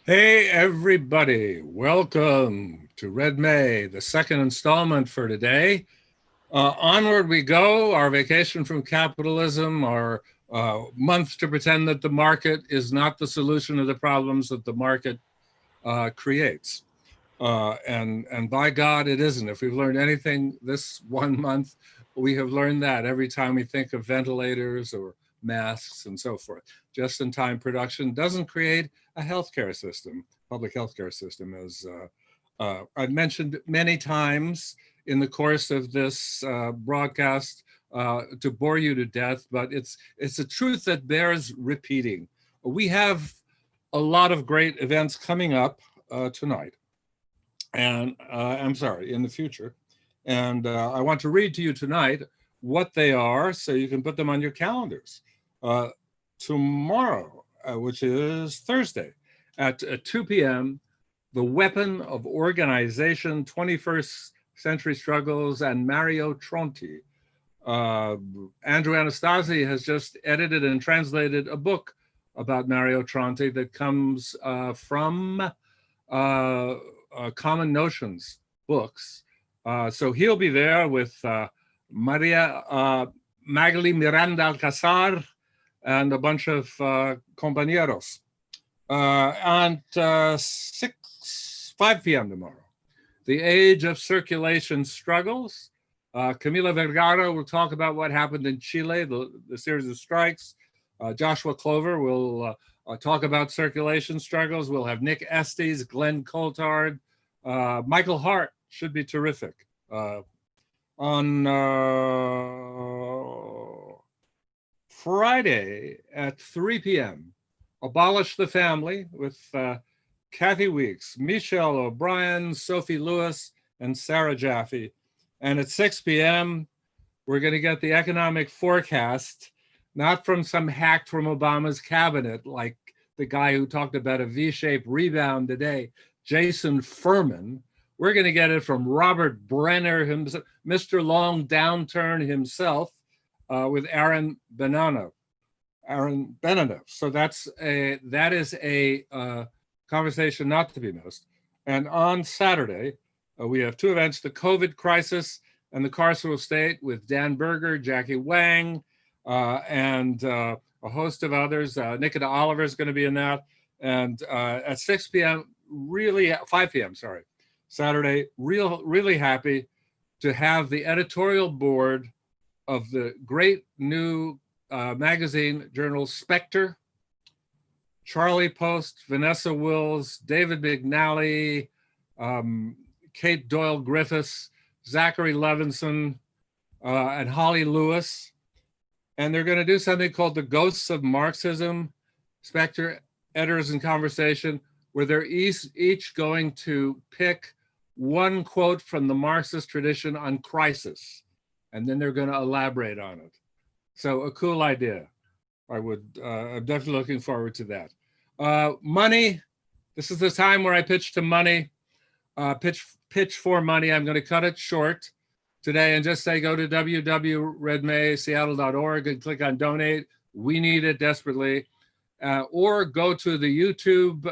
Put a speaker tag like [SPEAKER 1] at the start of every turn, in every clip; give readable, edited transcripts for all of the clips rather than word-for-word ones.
[SPEAKER 1] Hey, everybody. Welcome to Red May, the second installment for today. Onward we go, our vacation from capitalism, our month to pretend that the market is not the solution to the problems that the market creates. And by God, it isn't. If we've learned anything this one month, we have learned that every time we think of ventilators or masks and so forth. Just in time production doesn't create a healthcare system, public healthcare system, as I've mentioned many times in the course of this broadcast to bore you to death, but it's a truth that bears repeating. We have a lot of great events coming up tonight and I'm sorry, in the future. And I want to read to you tonight what they are so you can put them on your calendars. Uh, Tomorrow, which is Thursday, at 2 p.m., The Weapon of Organization, 21st Century Struggles, and Mario Tronti. Uh, Andrew Anastasi has just edited and translated a book about Mario Tronti that comes from Common Notions books. So he'll be there with Maria Magali Miranda Alcazar and a bunch of compañeros. And 5 p.m. tomorrow, The Age of Circulation Struggles. Camila Vergara will talk about what happened in Chile, the series of strikes. Joshua Clover will talk about circulation struggles. We'll have Nick Estes, Glenn Coulthard, Michael Hart should be terrific. On Friday at 3 p.m., Abolish the Family with Kathy Weeks, Michelle O'Brien, Sophie Lewis, and Sarah Jaffe. And at 6 p.m., we're going to get the economic forecast, not from some hack from Obama's cabinet, like the guy who talked about a V-shaped rebound today, Jason Furman. We're going to get it from Robert Brenner, Mr. Long Downturn himself, with Aaron Benanoff. So that is a conversation not to be missed. And on Saturday, we have two events: the COVID crisis and the carceral state with Dan Berger, Jackie Wang, and a host of others. Nikita Oliver is going to be in that. And at 6 p.m., 5 p.m., Saturday, really happy to have the editorial board of the great new magazine journal Spectre, Charlie Post, Vanessa Wills, David McNally, Kate Doyle Griffiths, Zachary Levinson, and Holly Lewis. And they're going to do something called the Ghosts of Marxism, Spectre Editors in Conversation, where they're each going to pick one quote from the Marxist tradition on crisis, and then they're going to elaborate on it. So a cool idea. I'm definitely looking forward to that. Money. This is the time where I pitch to money. Pitch for money. I'm going to cut it short today and just say go to www.redmayseattle.org and click on donate. We need it desperately. Or go to the YouTube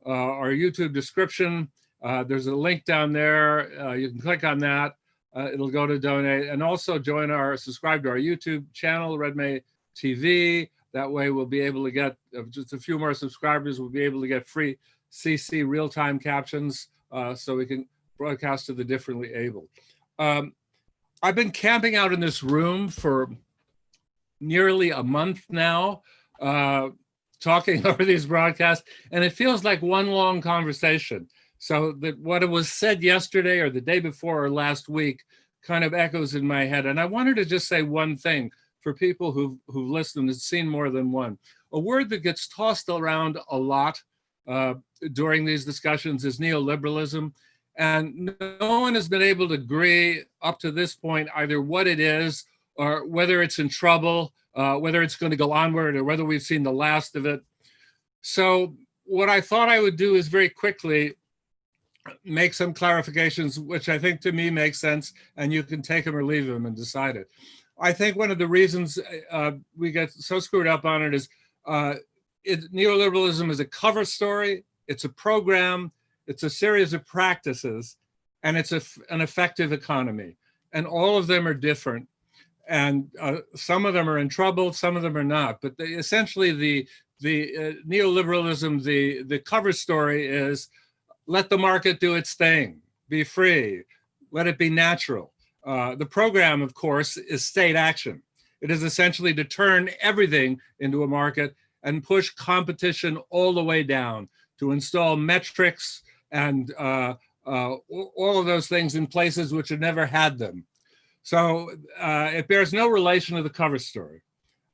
[SPEAKER 1] or YouTube description. There's a link down there. You can click on that. It'll go to donate. And also subscribe to our YouTube channel, Red May TV. That way we'll be able to get just a few more subscribers. We'll be able to get free CC real-time captions so we can broadcast to the differently able. I've been camping out in this room for nearly a month now, talking over these broadcasts, and it feels like one long conversation. So that what was said yesterday or the day before or last week kind of echoes in my head. And I wanted to just say one thing for people who've listened and seen more than one. A word that gets tossed around a lot during these discussions is neoliberalism. And no one has been able to agree up to this point either what it is or whether it's in trouble, whether it's going to go onward or whether we've seen the last of it. So what I thought I would do is very quickly make some clarifications, which I think to me makes sense, and you can take them or leave them and decide it. I think one of the reasons we get so screwed up on it is neoliberalism is a cover story it's a program, it's a series of practices, and it's an effective economy. And all of them are different. And some of them are in trouble, some of them are not. But essentially the neoliberalism, the cover story is let the market do its thing, be free, let it be natural. The program, of course, is state action. It is essentially to turn everything into a market and push competition all the way down, to install metrics and all of those things in places which have never had them. So it bears no relation to the cover story.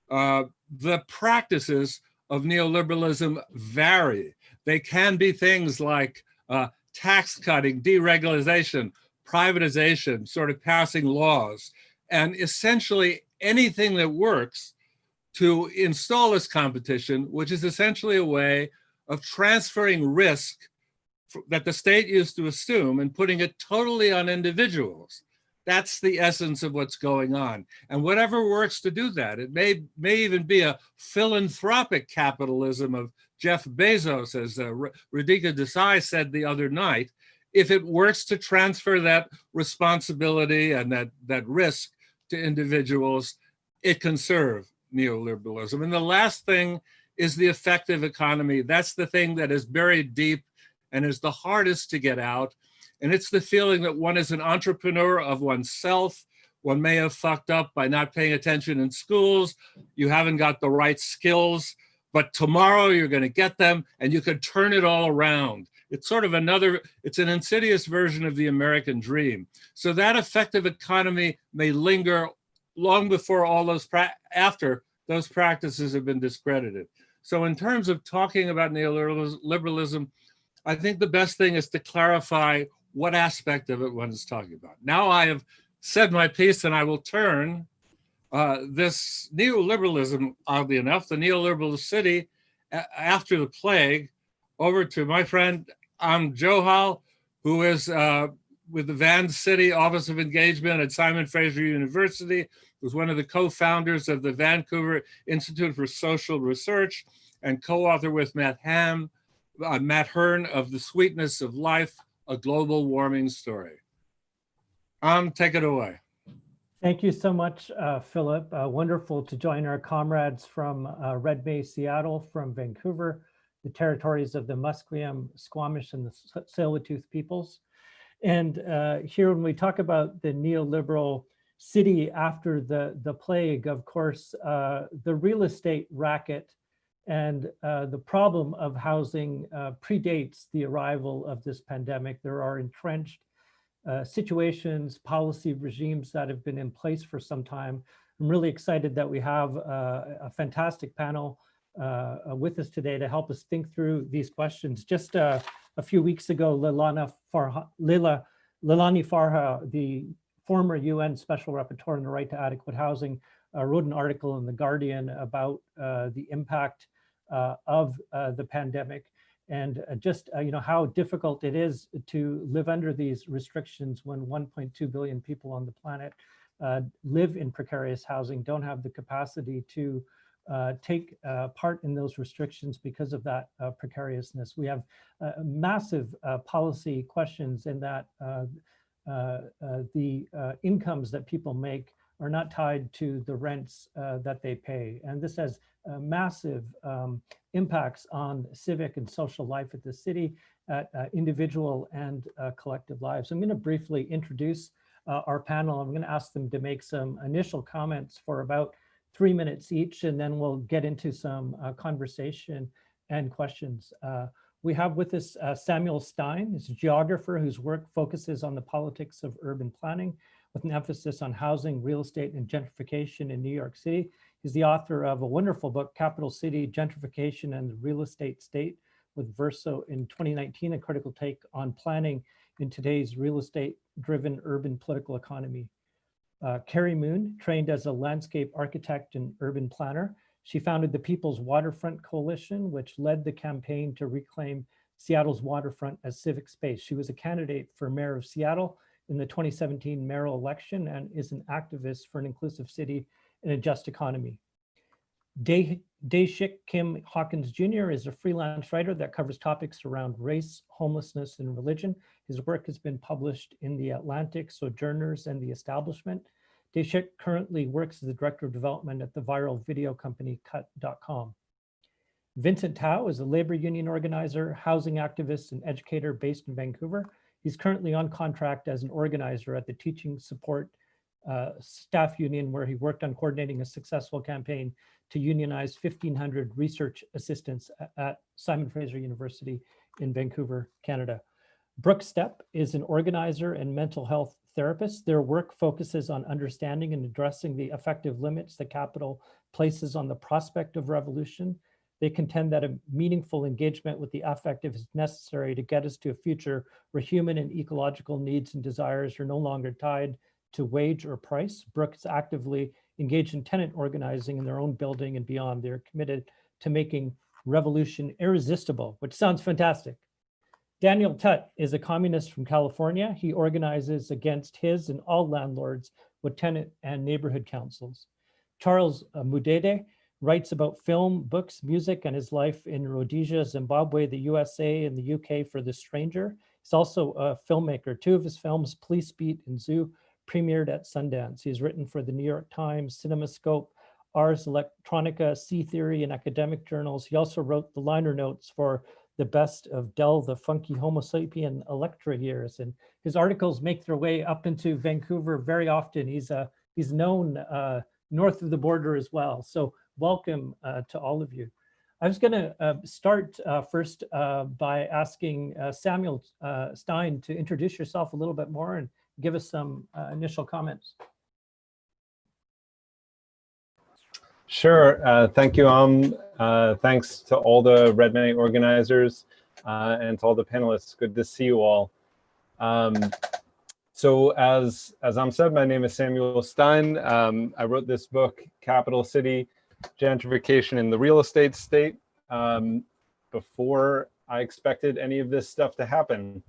[SPEAKER 1] The practices of neoliberalism vary. They can be things like tax cutting, deregulation, privatization, sort of passing laws, and essentially anything that works to install this competition, which is essentially a way of transferring risk that the state used to assume and putting it totally on individuals. That's the essence of what's going on. And whatever works to do that, it may even be a philanthropic capitalism of Jeff Bezos, as Radhika Desai said the other night. If it works to transfer that responsibility and that risk to individuals, it can serve neoliberalism. And the last thing is the effective economy. That's the thing that is buried deep and is the hardest to get out. And it's the feeling that one is an entrepreneur of oneself. One may have fucked up by not paying attention in schools. You haven't got the right skills, but tomorrow you're going to get them and you could turn it all around. It's sort of it's an insidious version of the American dream. So that effective economy may linger long before after those practices have been discredited. So in terms of talking about neoliberalism, I think the best thing is to clarify what aspect of it one is talking about. Now I have said my piece, and I will turn this neoliberalism, oddly enough, the neoliberal city after the plague, over to my friend Johal, who is with the Van City Office of Engagement at Simon Fraser University, who's one of the co-founders of the Vancouver Institute for Social Research and co-author with Matt Hearn of The Sweetness of Life, A Global Warming Story. Take it away.
[SPEAKER 2] Thank you so much, Philip. Wonderful to join our comrades from Red Bay, Seattle, from Vancouver, the territories of the Musqueam, Squamish, and the Tsleil-Waututh peoples. And here, when we talk about the neoliberal city after the plague, of course, the real estate racket and the problem of housing predates the arrival of this pandemic. There are entrenched situations, policy regimes that have been in place for some time. I'm really excited that we have a fantastic panel with us today to help us think through these questions. Just a few weeks ago, Leilani Farha, the former UN Special Rapporteur on the Right to Adequate Housing, wrote an article in The Guardian about the impact of the pandemic and just how difficult it is to live under these restrictions when 1.2 billion people on the planet live in precarious housing, don't have the capacity to take part in those restrictions because of that precariousness. We have massive policy questions in that the incomes that people make are not tied to the rents that they pay. And this has massive impacts on civic and social life at the city, at individual and collective lives. I'm going to briefly introduce our panel. I'm going to ask them to make some initial comments for about 3 minutes each, and then we'll get into some conversation and questions. We have with us Samuel Stein, who's a geographer whose work focuses on the politics of urban planning with an emphasis on housing, real estate, and gentrification in New York City. He's the author of a wonderful book, Capital City, Gentrification and the Real Estate State, with Verso in 2019, a critical take on planning in today's real estate-driven urban political economy. Carrie Moon, trained as a landscape architect and urban planner. She founded the People's Waterfront Coalition, which led the campaign to reclaim Seattle's waterfront as civic space. She was a candidate for mayor of Seattle in the 2017 mayoral election and is an activist for an inclusive city and a just economy. Dae-Shik Kim Hawkins Jr. is a freelance writer that covers topics around race, homelessness, and religion. His work has been published in The Atlantic, Sojourners, and The Establishment. Dae-Shik currently works as the director of development at the viral video company Cut.com. Vincent Tao is a labor union organizer, housing activist, and educator based in Vancouver. He's currently on contract as an organizer at the Teaching Support Staff Union, where he worked on coordinating a successful campaign to unionize 1,500 research assistants at Simon Fraser University in Vancouver, Canada. Brooke Stepp is an organizer and mental health therapist. Their work focuses on understanding and addressing the effective limits the capital places on the prospect of revolution. They contend that a meaningful engagement with the affective is necessary to get us to a future where human and ecological needs and desires are no longer tied to wage or price. Brooke is actively engaged in tenant organizing in their own building and beyond. They're committed to making revolution irresistible, which sounds fantastic. Daniel Tutt is a communist from California. He organizes against his and all landlords with tenant and neighborhood councils. Charles Mudede writes about film, books, music, and his life in Rhodesia, Zimbabwe, the USA, and the UK for The Stranger. He's also a filmmaker. Two of his films, Police Beat and Zoo, premiered at Sundance. He's written for the New York Times, CinemaScope, Ars Electronica, Sea Theory, and academic journals. He also wrote the liner notes for the best of Del the Funky Homo Sapien Electra years. And his articles make their way up into Vancouver very often. He's known north of the border as well. So welcome to all of you. I was going to start first by asking Samuel Stein to introduce yourself a little bit more and give us some initial comments.
[SPEAKER 3] Sure. Thank you. Thanks to all the Red May organizers and to all the panelists. Good to see you all. So as said, my name is Samuel Stein. I wrote this book, Capital City, Gentrification in the Real Estate State, before I expected any of this stuff to happen.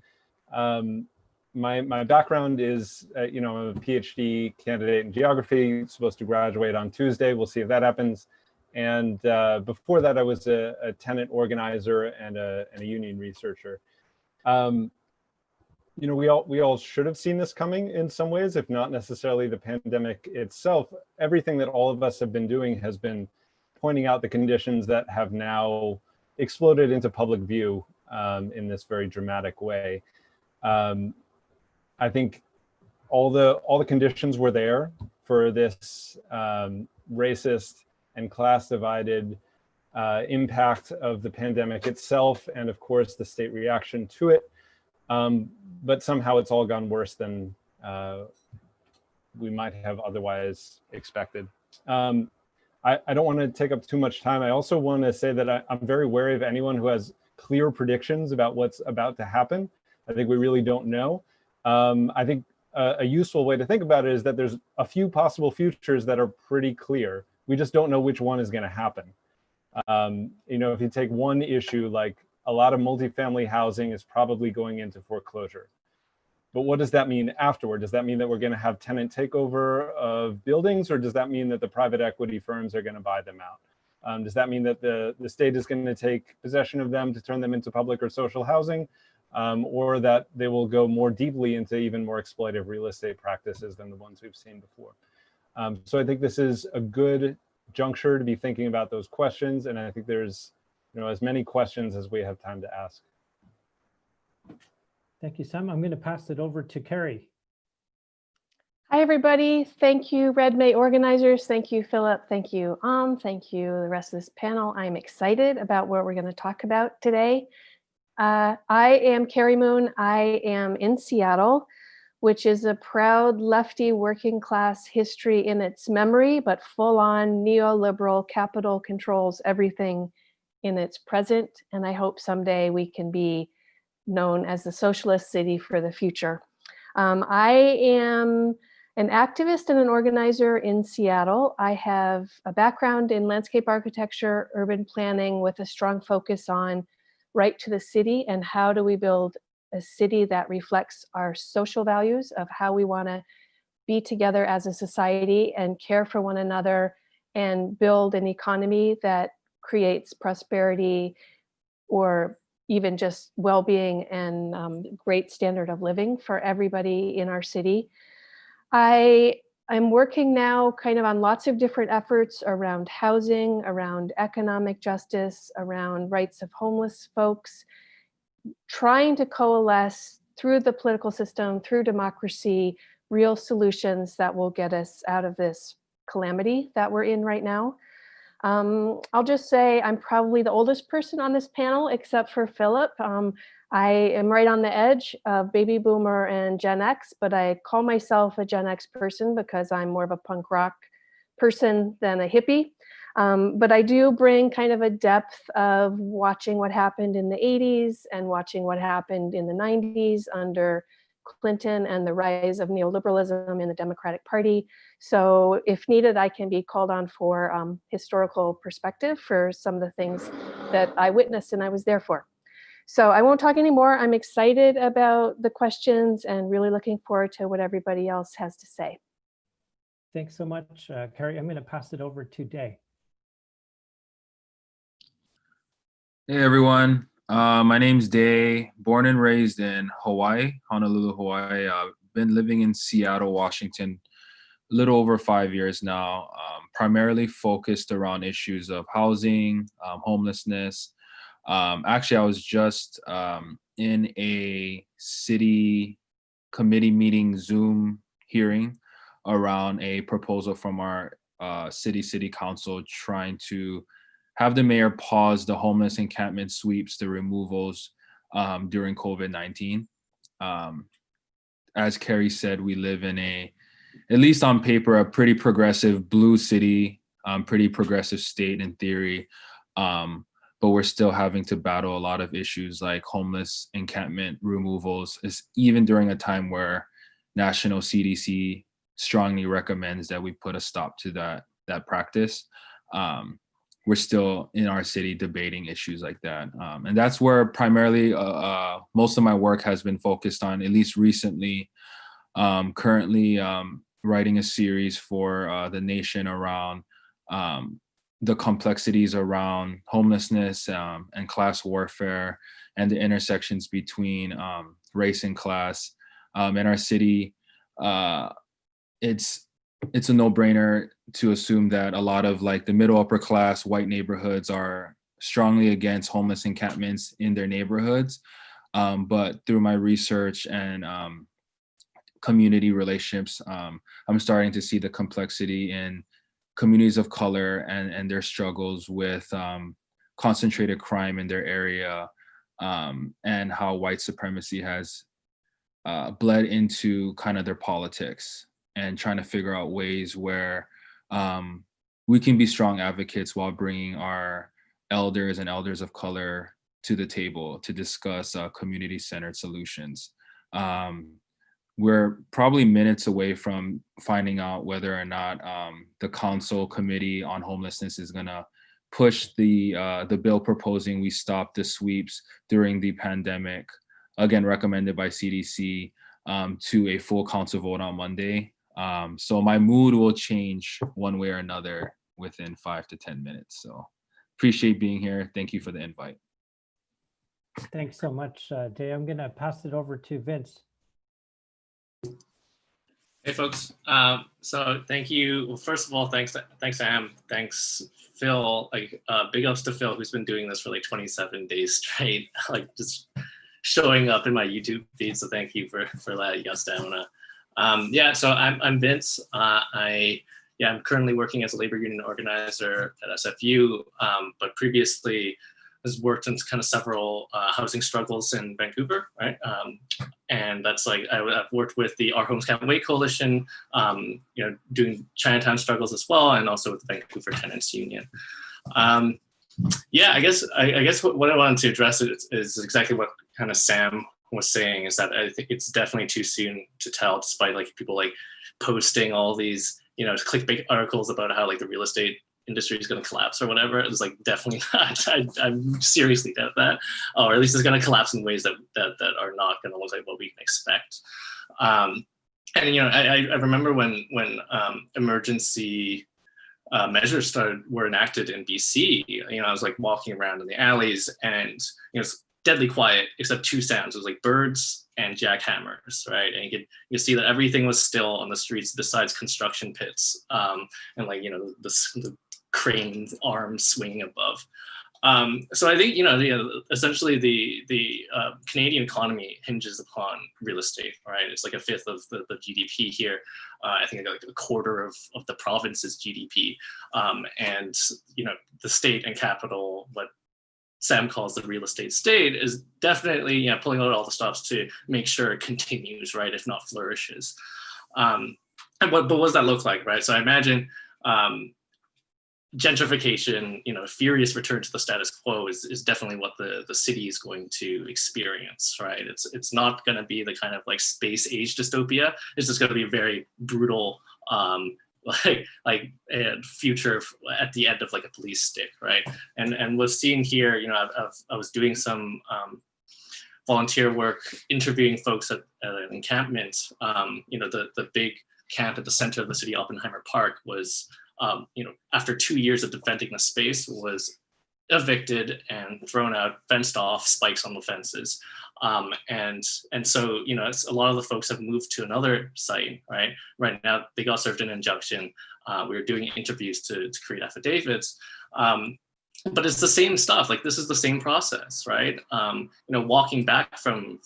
[SPEAKER 3] My background is, I'm a PhD candidate in geography, supposed to graduate on Tuesday. We'll see if that happens. And before that, I was a tenant organizer and a union researcher. We all should have seen this coming in some ways, if not necessarily the pandemic itself. Everything that all of us have been doing has been pointing out the conditions that have now exploded into public view in this very dramatic way. I think all the conditions were there for this racist and class divided impact of the pandemic itself, and of course the state reaction to it. But somehow it's all gone worse than we might have otherwise expected. I don't want to take up too much time. I also want to say that I'm very wary of anyone who has clear predictions about what's about to happen. I think we really don't know. I think a useful way to think about it is that there's a few possible futures that are pretty clear. We just don't know which one is going to happen. If you take one issue, like a lot of multifamily housing is probably going into foreclosure. But what does that mean afterward? Does that mean that we're going to have tenant takeover of buildings, or does that mean that the private equity firms are going to buy them out? Does that mean that the state is going to take possession of them to turn them into public or social housing? Or that they will go more deeply into even more exploitative real estate practices than the ones we've seen before. So I think this is a good juncture to be thinking about those questions. And I think there's as many questions as we have time to ask.
[SPEAKER 2] Thank you, Sam. I'm going to pass it over to Carrie.
[SPEAKER 4] Hi, everybody. Thank you, Red May organizers. Thank you, Philip. Thank you, thank you, the rest of this panel. I'm excited about what we're going to talk about today. I am Carrie Moon. I am in Seattle, which is a proud lefty working class history in its memory, but full on neoliberal capital controls everything in its present. And I hope someday we can be known as the socialist city for the future. I am an activist and an organizer in Seattle. I have a background in landscape architecture, urban planning, with a strong focus on right to the city and how do we build a city that reflects our social values of how we want to be together as a society and care for one another and build an economy that creates prosperity or even just well-being and great standard of living for everybody in our city. I'm working now kind of on lots of different efforts around housing, around economic justice, around rights of homeless folks, trying to coalesce through the political system, through democracy, real solutions that will get us out of this calamity that we're in right now. I'll just say I'm probably the oldest person on this panel, except for Philip. I am right on the edge of baby boomer and Gen X, but I call myself a Gen X person because I'm more of a punk rock person than a hippie. But I do bring kind of a depth of watching what happened in the 80s and watching what happened in the 90s under Clinton and the rise of neoliberalism in the Democratic Party. So if needed, I can be called on for historical perspective for some of the things that I witnessed and I was there for. So I won't talk anymore. I'm excited about the questions and really looking forward to what everybody else has to say.
[SPEAKER 2] Thanks so much, Carrie. I'm going to pass it over to Day.
[SPEAKER 5] Hey everyone, my name's Day, born and raised in Hawaii, Honolulu, Hawaii. I've been living in Seattle, Washington, a little over 5 years now, primarily focused around issues of housing, homelessness. Actually, I was just in a city committee meeting Zoom hearing around a proposal from our city council trying to have the mayor pause the homeless encampment sweeps, the removals during COVID-19. As Carrie said, we live in at least on paper, a pretty progressive blue city, pretty progressive state in theory, but we're still having to battle a lot of issues like homeless encampment removals, even during a time where national CDC strongly recommends that we put a stop to that practice. We're still in our city debating issues like that. And that's where primarily most of my work has been focused on, at least recently. Currently writing a series for The Nation around the complexities around homelessness and class warfare and the intersections between race and class. In our city, it's a no-brainer to assume that a lot of like the middle upper class white neighborhoods are strongly against homeless encampments in their neighborhoods. But through my research and community relationships, I'm starting to see the complexity in communities of color and their struggles with concentrated crime in their area, and how white supremacy has bled into kind of their politics, and trying to figure out ways where we can be strong advocates while bringing our elders and elders of color to the table to discuss community-centered solutions. We're probably minutes away from finding out whether or not the council committee on homelessness is gonna push the bill proposing we stop the sweeps during the pandemic, again recommended by CDC, to a full council vote on Monday. So my mood will change one way or another within 5 to 10 minutes. So appreciate being here. Thank you for the invite.
[SPEAKER 2] Thanks so much, Day. I'm going to pass it over to Vince.
[SPEAKER 6] Hey folks, so thank you. Well, first of all, thanks Sam, thanks Phil, like big ups to Phil, who's been doing this for like 27 days straight, like just showing up in my YouTube feed. So thank you for letting us down. Yeah, so I'm Vince. I'm currently working as a labor union organizer at SFU, but previously has worked in kind of several housing struggles in Vancouver, right? And that's like, I've worked with the Our Homes Can't Wait Coalition, doing Chinatown struggles as well, and also with the Vancouver Tenants Union. Yeah, I guess what I wanted to address is exactly what kind of Sam was saying, is that I think it's definitely too soon to tell, despite like people like posting all these, clickbait articles about how like the real estate industry is going to collapse or whatever. It was like, definitely not. I seriously doubt that, or at least it's going to collapse in ways that are not going to look like what we can expect. And I remember when emergency measures were enacted in BC, I was like walking around in the alleys, and it's deadly quiet except two sounds. It was like birds and jackhammers, right? And you could see that everything was still on the streets besides construction pits, and like the crane arms swinging above. So I think essentially the Canadian economy hinges upon real estate, right? It's like a fifth of the GDP here. I think like a quarter of the province's GDP, and the state and capital, what Sam calls the real estate state, is definitely pulling out all the stops to make sure it continues, right, if not flourishes. But what does that look like, right? So I imagine gentrification, furious return to the status quo is definitely what the city is going to experience, right? It's not going to be the kind of like space age dystopia. It's just going to be a very brutal, like a future at the end of like a police stick, right? And we've seen here, I was doing some volunteer work interviewing folks at an encampment. The big camp at the center of the city, Oppenheimer Park, was after 2 years of defending the space, was evicted and thrown out, fenced off, spikes on the fences. And so, a lot of the folks have moved to another site, right? Right now, they got served an injunction. We were doing interviews to create affidavits. But it's the same stuff. Like, this is the same process, right? Walking back from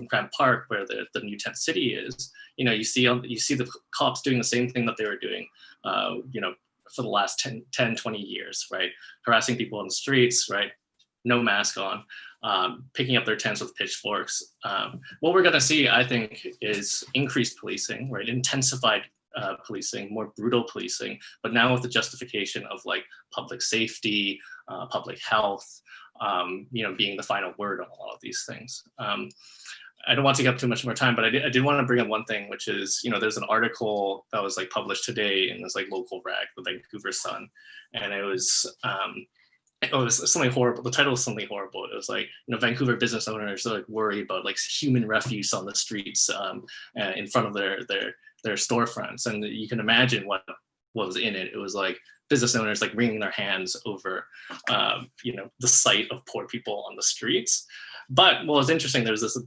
[SPEAKER 6] Grant Park, where the new tent city is, you see the cops doing the same thing that they were doing, for the last 10, 20 years, right? Harassing people on the streets, right? No mask on, picking up their tents with pitchforks. What we're gonna see, I think, is increased policing, right? Intensified policing, more brutal policing, but now with the justification of like public safety, public health, being the final word on a lot of these things. I don't want to take up too much more time, but I did want to bring up one thing, which is, there's an article that was like published today in this like local rag, the Vancouver Sun, and it was something horrible. The title was something horrible. It was like, Vancouver business owners are like worried about like human refuse on the streets in front of their storefronts, and you can imagine what was in it. It was like business owners like wringing their hands over, the sight of poor people on the streets. But what was interesting, there's this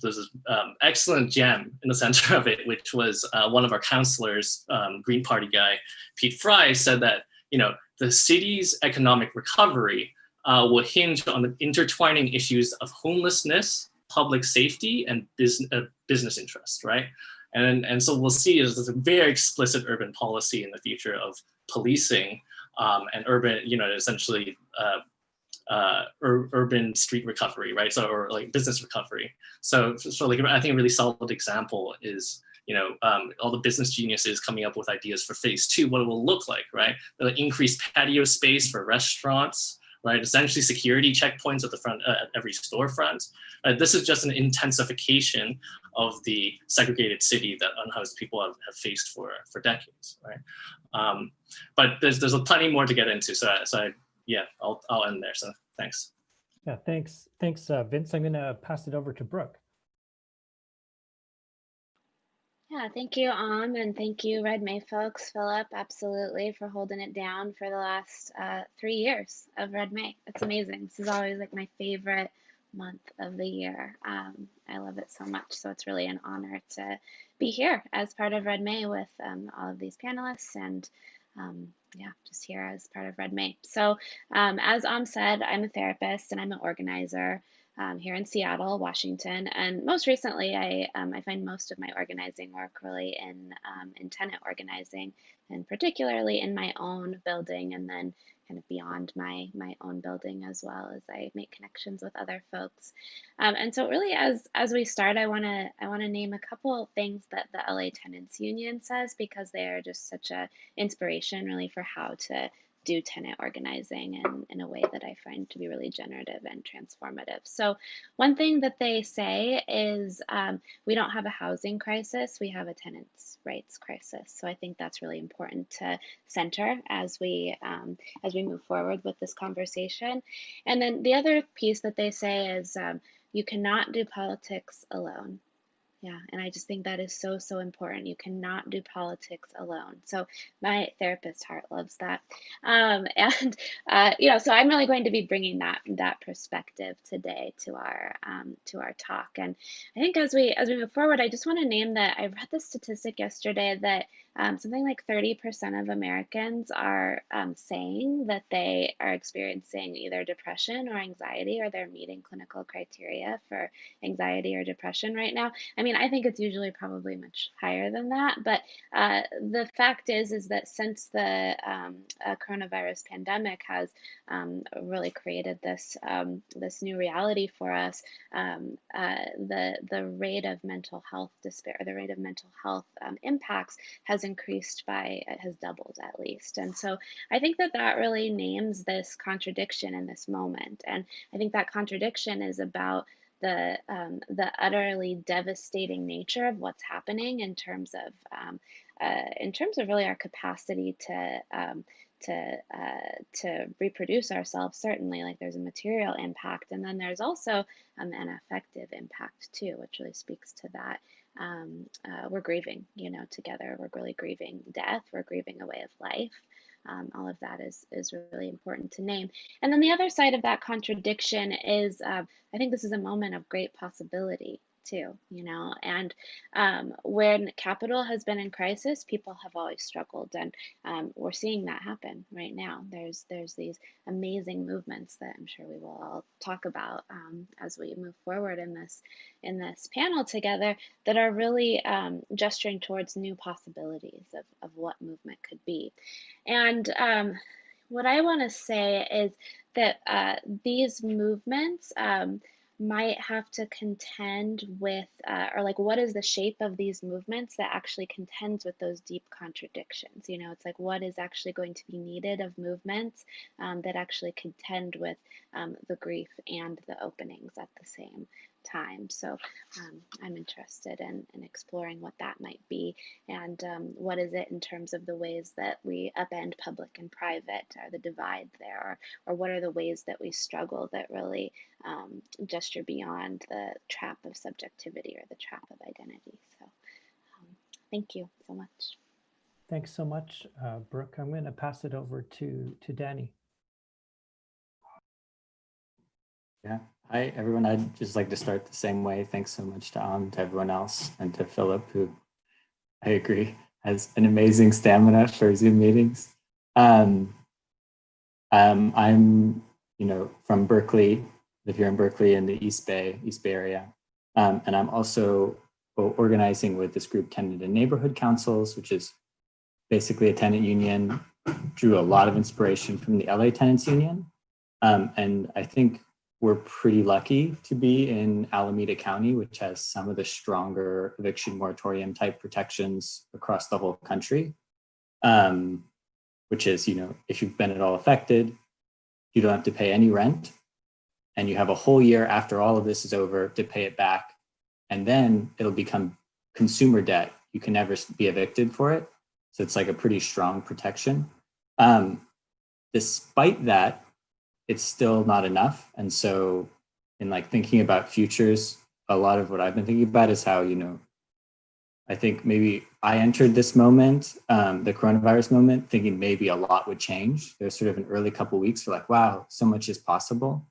[SPEAKER 6] excellent gem in the center of it, which was one of our councillors, Green Party guy, Pete Fry, said that, the city's economic recovery will hinge on the intertwining issues of homelessness, public safety, and business interest, right? And so we'll see is there's a very explicit urban policy in the future of policing and urban, essentially urban street recovery, right? So, or like business recovery. So like, I think a really solid example is, all the business geniuses coming up with ideas for phase 2, what it will look like, right? Increased patio space for restaurants, right? Essentially security checkpoints at the front, at every storefront. This is just an intensification of the segregated city that unhoused people have faced for decades, right? But there's plenty more to get into. So I'll end there. So thanks.
[SPEAKER 2] Yeah, thanks, Vince. I'm gonna pass it over to Brooke.
[SPEAKER 7] Yeah, thank you, and thank you, Red May folks, Philip, absolutely, for holding it down for the last 3 years of Red May. It's amazing. This is always like my favorite month of the year. I love it so much. So it's really an honor to be here as part of Red May with all of these panelists and just here as part of Red May. So as said, I'm a therapist and I'm an organizer here in Seattle, Washington, and most recently, I find most of my organizing work really in tenant organizing, and particularly in my own building, and then kind of beyond my own building as well, as I make connections with other folks. And so, really, as we start, I want to name a couple things that the LA Tenants Union says, because they are just such a inspiration, really, for how to do tenant organizing in a way that I find to be really generative and transformative. So one thing that they say is we don't have a housing crisis, we have a tenants' rights crisis. So I think that's really important to center as we move forward with this conversation. And then the other piece that they say is you cannot do politics alone. Yeah, and I just think that is so, so important. You cannot do politics alone. So my therapist heart loves that. And you know, so I'm really going to be bringing that perspective today to our talk. And I think as we move forward, I just want to name that I read the statistic yesterday that something like 30% of Americans are saying that they are experiencing either depression or anxiety, or they're meeting clinical criteria for anxiety or depression right now. I mean, I think it's usually probably much higher than that, but the fact is that since the coronavirus pandemic has really created this new reality for us, the rate of mental health despair, the rate of mental health impacts has increased by, it has doubled at least. And so I think that really names this contradiction in this moment. And I think that contradiction is about the utterly devastating nature of what's happening in terms of really our capacity to reproduce ourselves. Certainly, like there's a material impact, and then there's also an affective impact too, which really speaks to that. We're grieving, you know, together. We're really grieving death. We're grieving a way of life. All of that is really important to name. And then the other side of that contradiction is, I think this is a moment of great possibility too, you know, and when capital has been in crisis, people have always struggled, and we're seeing that happen right now. There's these amazing movements that I'm sure we will all talk about as we move forward in this panel together, that are really gesturing towards new possibilities of what movement could be. And what I want to say is that these movements might have to contend with, or like, what is the shape of these movements that actually contends with those deep contradictions? You know, it's like, what is actually going to be needed of movements that actually contend with the grief and the openings at the same time. So I'm interested in exploring what that might be, and what is it in terms of the ways that we upend public and private, or the divide there, or what are the ways that we struggle that really gesture beyond the trap of subjectivity or the trap of identity. So thank you so much.
[SPEAKER 2] Thanks so much, Brooke. I'm going to pass it over to Danny.
[SPEAKER 8] Yeah. Hi, everyone. I'd just like to start the same way. Thanks so much to everyone else, and to Philip, who I agree has an amazing stamina for Zoom meetings. I'm, from Berkeley, live here in Berkeley in the East Bay area. And I'm also organizing with this group, Tenant and Neighborhood Councils, which is basically a tenant union, drew a lot of inspiration from the LA Tenants Union. And I think we're pretty lucky to be in Alameda County, which has some of the stronger eviction moratorium type protections across the whole country. Which is, if you've been at all affected, you don't have to pay any rent, and you have a whole year after all of this is over to pay it back. And then it'll become consumer debt. You can never be evicted for it. So it's like a pretty strong protection. Despite that, it's still not enough. And so in like thinking about futures, a lot of what I've been thinking about is how, I think maybe I entered this moment, the coronavirus moment, thinking maybe a lot would change. There's sort of an early couple of weeks for like, wow, so much is possible.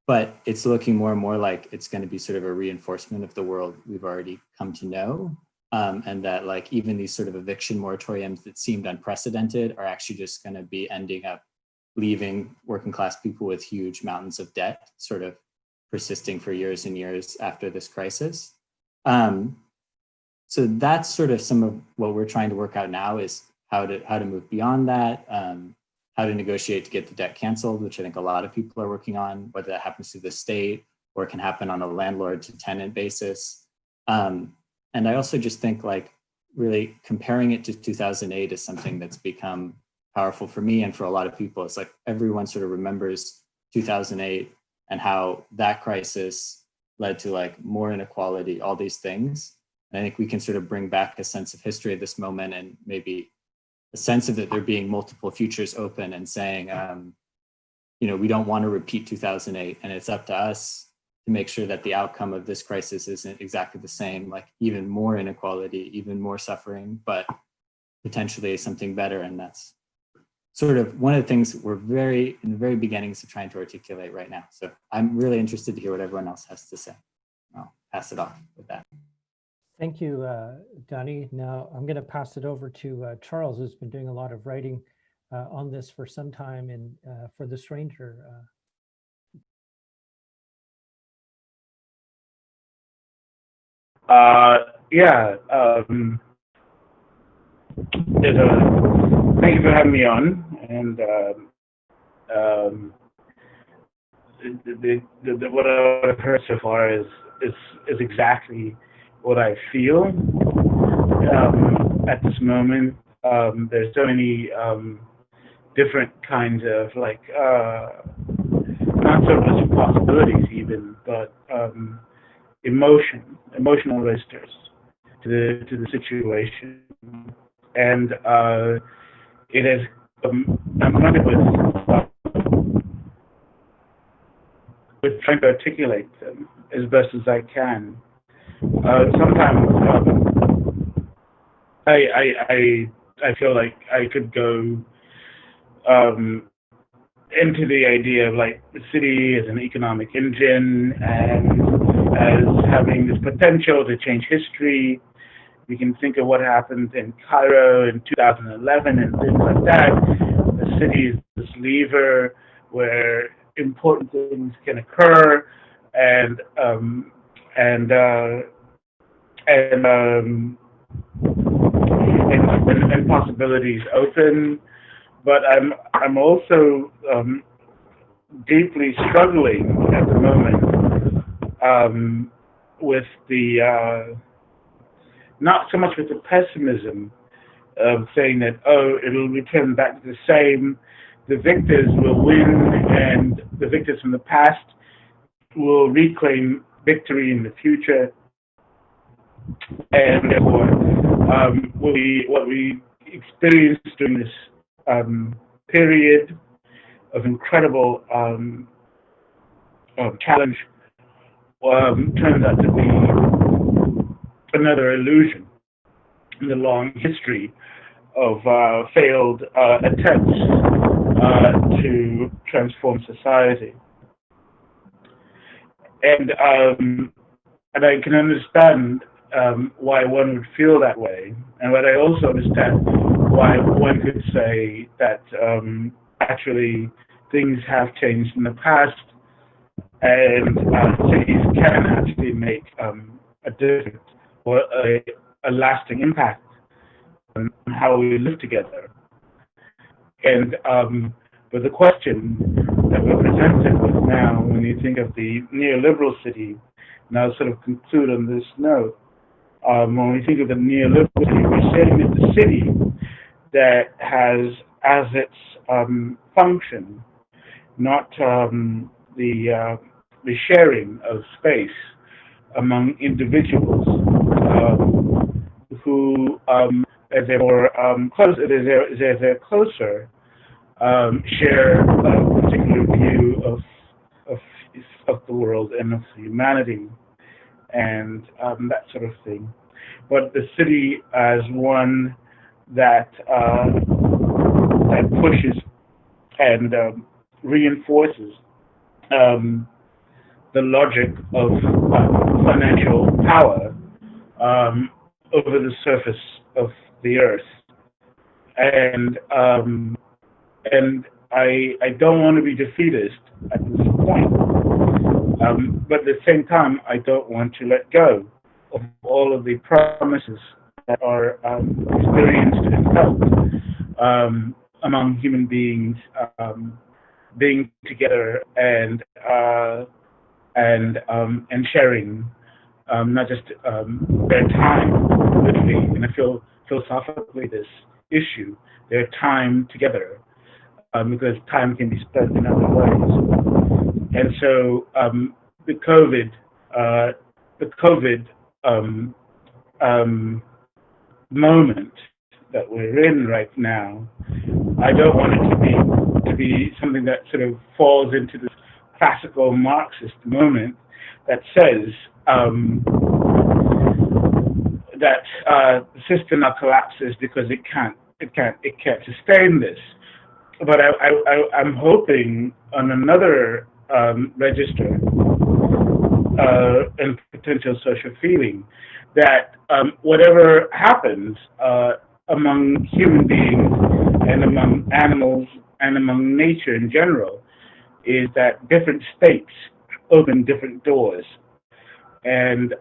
[SPEAKER 8] But it's looking more and more like it's going to be sort of a reinforcement of the world we've already come to know. And that like even these sort of eviction moratoriums that seemed unprecedented are actually just going to be ending up leaving working class people with huge mountains of debt, sort of persisting for years and years after this crisis. So that's sort of some of what we're trying to work out now, is how to move beyond that, how to negotiate to get the debt canceled, which I think a lot of people are working on, whether that happens through the state or it can happen on a landlord to tenant basis. And I also just think like really comparing it to 2008 is something that's become powerful for me and for a lot of people. It's like everyone sort of remembers 2008 and how that crisis led to like more inequality, all these things. And I think we can sort of bring back a sense of history of this moment, and maybe a sense of that there being multiple futures open, and saying, we don't want to repeat 2008, and it's up to us to make sure that the outcome of this crisis isn't exactly the same, like even more inequality, even more suffering, but potentially something better. And that's sort of one of the things we're in the very beginnings of trying to articulate right now. So I'm really interested to hear what everyone else has to say. I'll pass it off with that.
[SPEAKER 2] Thank you, Donnie. Now I'm going to pass it over to Charles, who's been doing a lot of writing on this for some time, and for The Stranger.
[SPEAKER 9] Thank you for having me on. And what I've heard so far is exactly what I feel at this moment. There's so many different kinds of not so much possibilities even, but emotional registers to the situation, and it has. I'm running with trying to articulate them as best as I can. Sometimes I feel like I could go into the idea of like the city as an economic engine and as having this potential to change history. You can think of what happened in Cairo in 2011 and things like that. The city is this lever where important things can occur and possibilities open. But I'm also deeply struggling at the moment with the not so much with the pessimism of saying that, oh, it'll return back to the same, the victors will win and the victors from the past will reclaim victory in the future, and therefore what we experienced during this period of incredible challenge turns out to be another illusion in the long history of failed attempts to transform society. And I can understand why one would feel that way, but I also understand why one could say that actually things have changed in the past, and cities can actually make a difference or a lasting impact on how we live together. And but the question that we're presented with now, when you think of the neoliberal city, and I'll sort of conclude on this note, when we think of the neoliberal city, we're saying that the city that has as its function not the sharing of space among individuals who, as they're closer, share a particular view of the world and of humanity and that sort of thing. But the city as one that pushes and reinforces the logic of financial power over the surface of the earth, and I don't want to be defeatist at this point, but at the same time I don't want to let go of all of the promises that are experienced and felt among human beings, being together and sharing not just their time, literally, and I feel philosophically this issue, their time together, because time can be spent in other ways. And so the COVID moment that we're in right now, I don't want it to be something that sort of falls into this classical Marxist moment that says that the system now collapses because it can't sustain this. But I'm hoping on another register and potential social feeling that whatever happens among human beings and among animals and among nature in general is that different states open different doors, and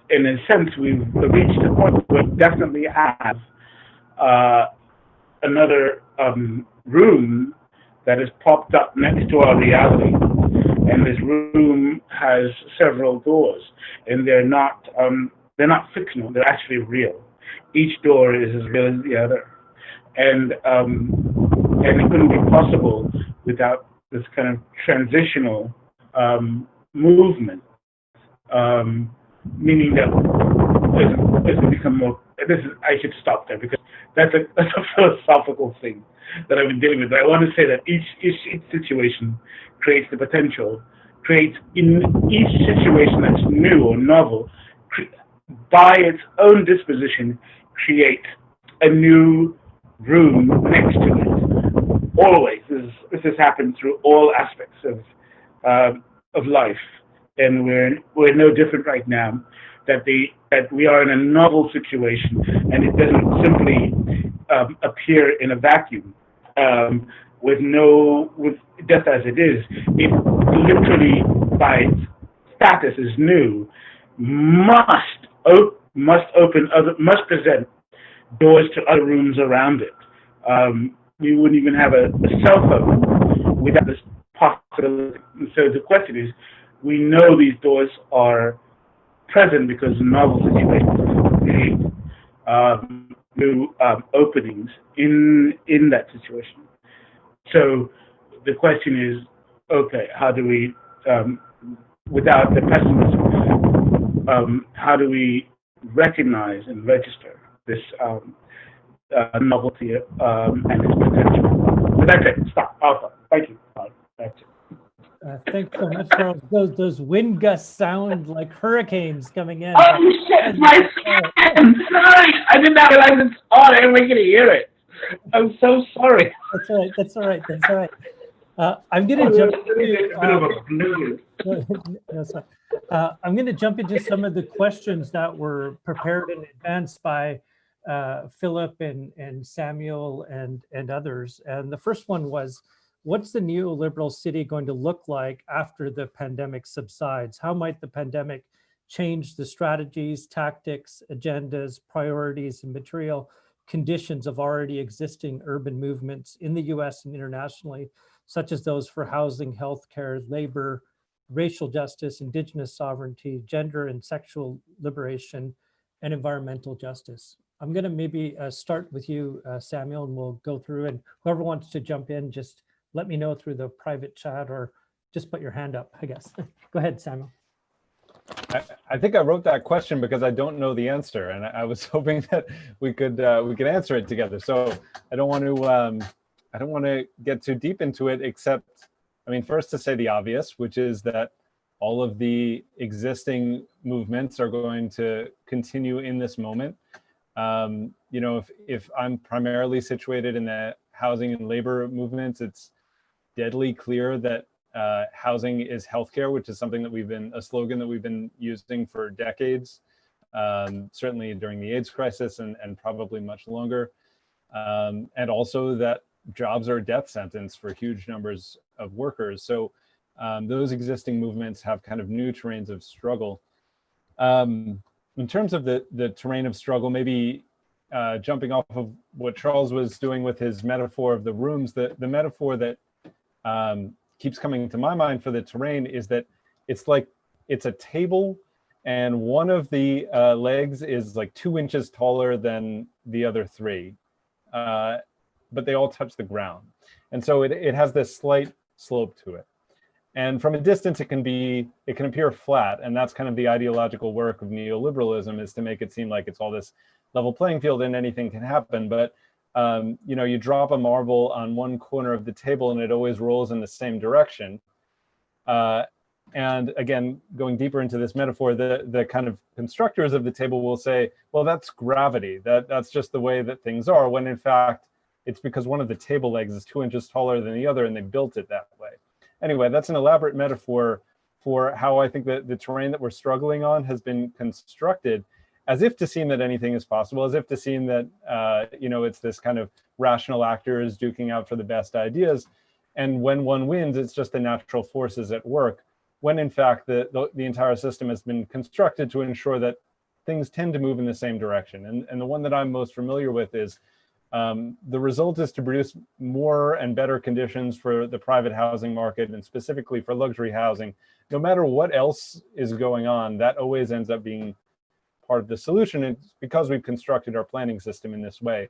[SPEAKER 9] in a sense we've reached a point where we definitely have another room that has popped up next to our reality, and this room has several doors, and they're not fictional, they're actually real. Each door is as real as the other, and it couldn't be possible without this kind of transitional movement, meaning that as we become more. I should stop there because that's a philosophical thing that I've been dealing with. But I want to say that each situation creates the potential, creates in each situation that's new or novel, by its own disposition, create a new room next to it. Always, this has happened through all aspects of life, and we're no different right now. That we are in a novel situation, and it doesn't simply appear in a vacuum with just as it is. It literally, by its status as new, must present doors to other rooms around it. We wouldn't even have a cell phone without this possibility. And so the question is, we know these doors are present because novel situations create new openings in that situation. So the question is, okay, how do we, without the pessimism, how do we recognize and register this novelty and its potential? So that's it. Stop. I'll stop. Thank you. That's it.
[SPEAKER 2] Thanks so much, Charles. Those wind gusts sound like hurricanes coming in.
[SPEAKER 9] Oh shit, my fan! Sorry, I did not realize it's on. Everybody can hear it. I'm so sorry.
[SPEAKER 2] That's all right. That's all right. That's all right. I'm going to jump into, I'm going to jump into some of the questions that were prepared in advance by Philip and Samuel and others. And the first one was, what's the neoliberal city going to look like after the pandemic subsides? How might the pandemic change the strategies, tactics, agendas, priorities, and material conditions of already existing urban movements in the US and internationally, such as those for housing, healthcare, labor, racial justice, indigenous sovereignty, gender and sexual liberation, and environmental justice? I'm going to maybe start with you, Samuel, and we'll go through, and whoever wants to jump in, just let me know through the private chat or just put your hand up, I guess. Go ahead, Samuel.
[SPEAKER 3] I think I wrote that question because I don't know the answer, and I was hoping that we could answer it together. So I don't want to get too deep into it, except, I mean, first to say the obvious, which is that all of the existing movements are going to continue in this moment. You know, if I'm primarily situated in the housing and labor movements, it's deadly clear that housing is healthcare, which is something that a slogan that we've been using for decades, certainly during the AIDS crisis and probably much longer. And also that jobs are a death sentence for huge numbers of workers. So those existing movements have kind of new terrains of struggle. In terms of the terrain of struggle, maybe jumping off of what Charles was doing with his metaphor of the rooms, the metaphor that keeps coming to my mind for the terrain is that it's like it's a table, and one of the legs is like 2 inches taller than the other 3, but they all touch the ground, and so it has this slight slope to it. And from a distance, it can appear flat, and that's kind of the ideological work of neoliberalism, is to make it seem like it's all this level playing field and anything can happen. But you know, you drop a marble on one corner of the table and it always rolls in the same direction. And again, going deeper into this metaphor, the kind of constructors of the table will say, well, that's gravity. That's just the way that things are, when in fact, it's because one of the table legs is 2 inches taller than the other and they built it that way. Anyway, that's an elaborate metaphor for how I think that the terrain that we're struggling on has been constructed as if to seem that anything is possible, as if to seem that, it's this kind of rational actors duking out for the best ideas. And when one wins, it's just the natural forces at work, when in fact the entire system has been constructed to ensure that things tend to move in the same direction. And the one that I'm most familiar with is the result is to produce more and better conditions for the private housing market, and specifically for luxury housing. No matter what else is going on, that always ends up being part of the solution. It's because we've constructed our planning system in this way.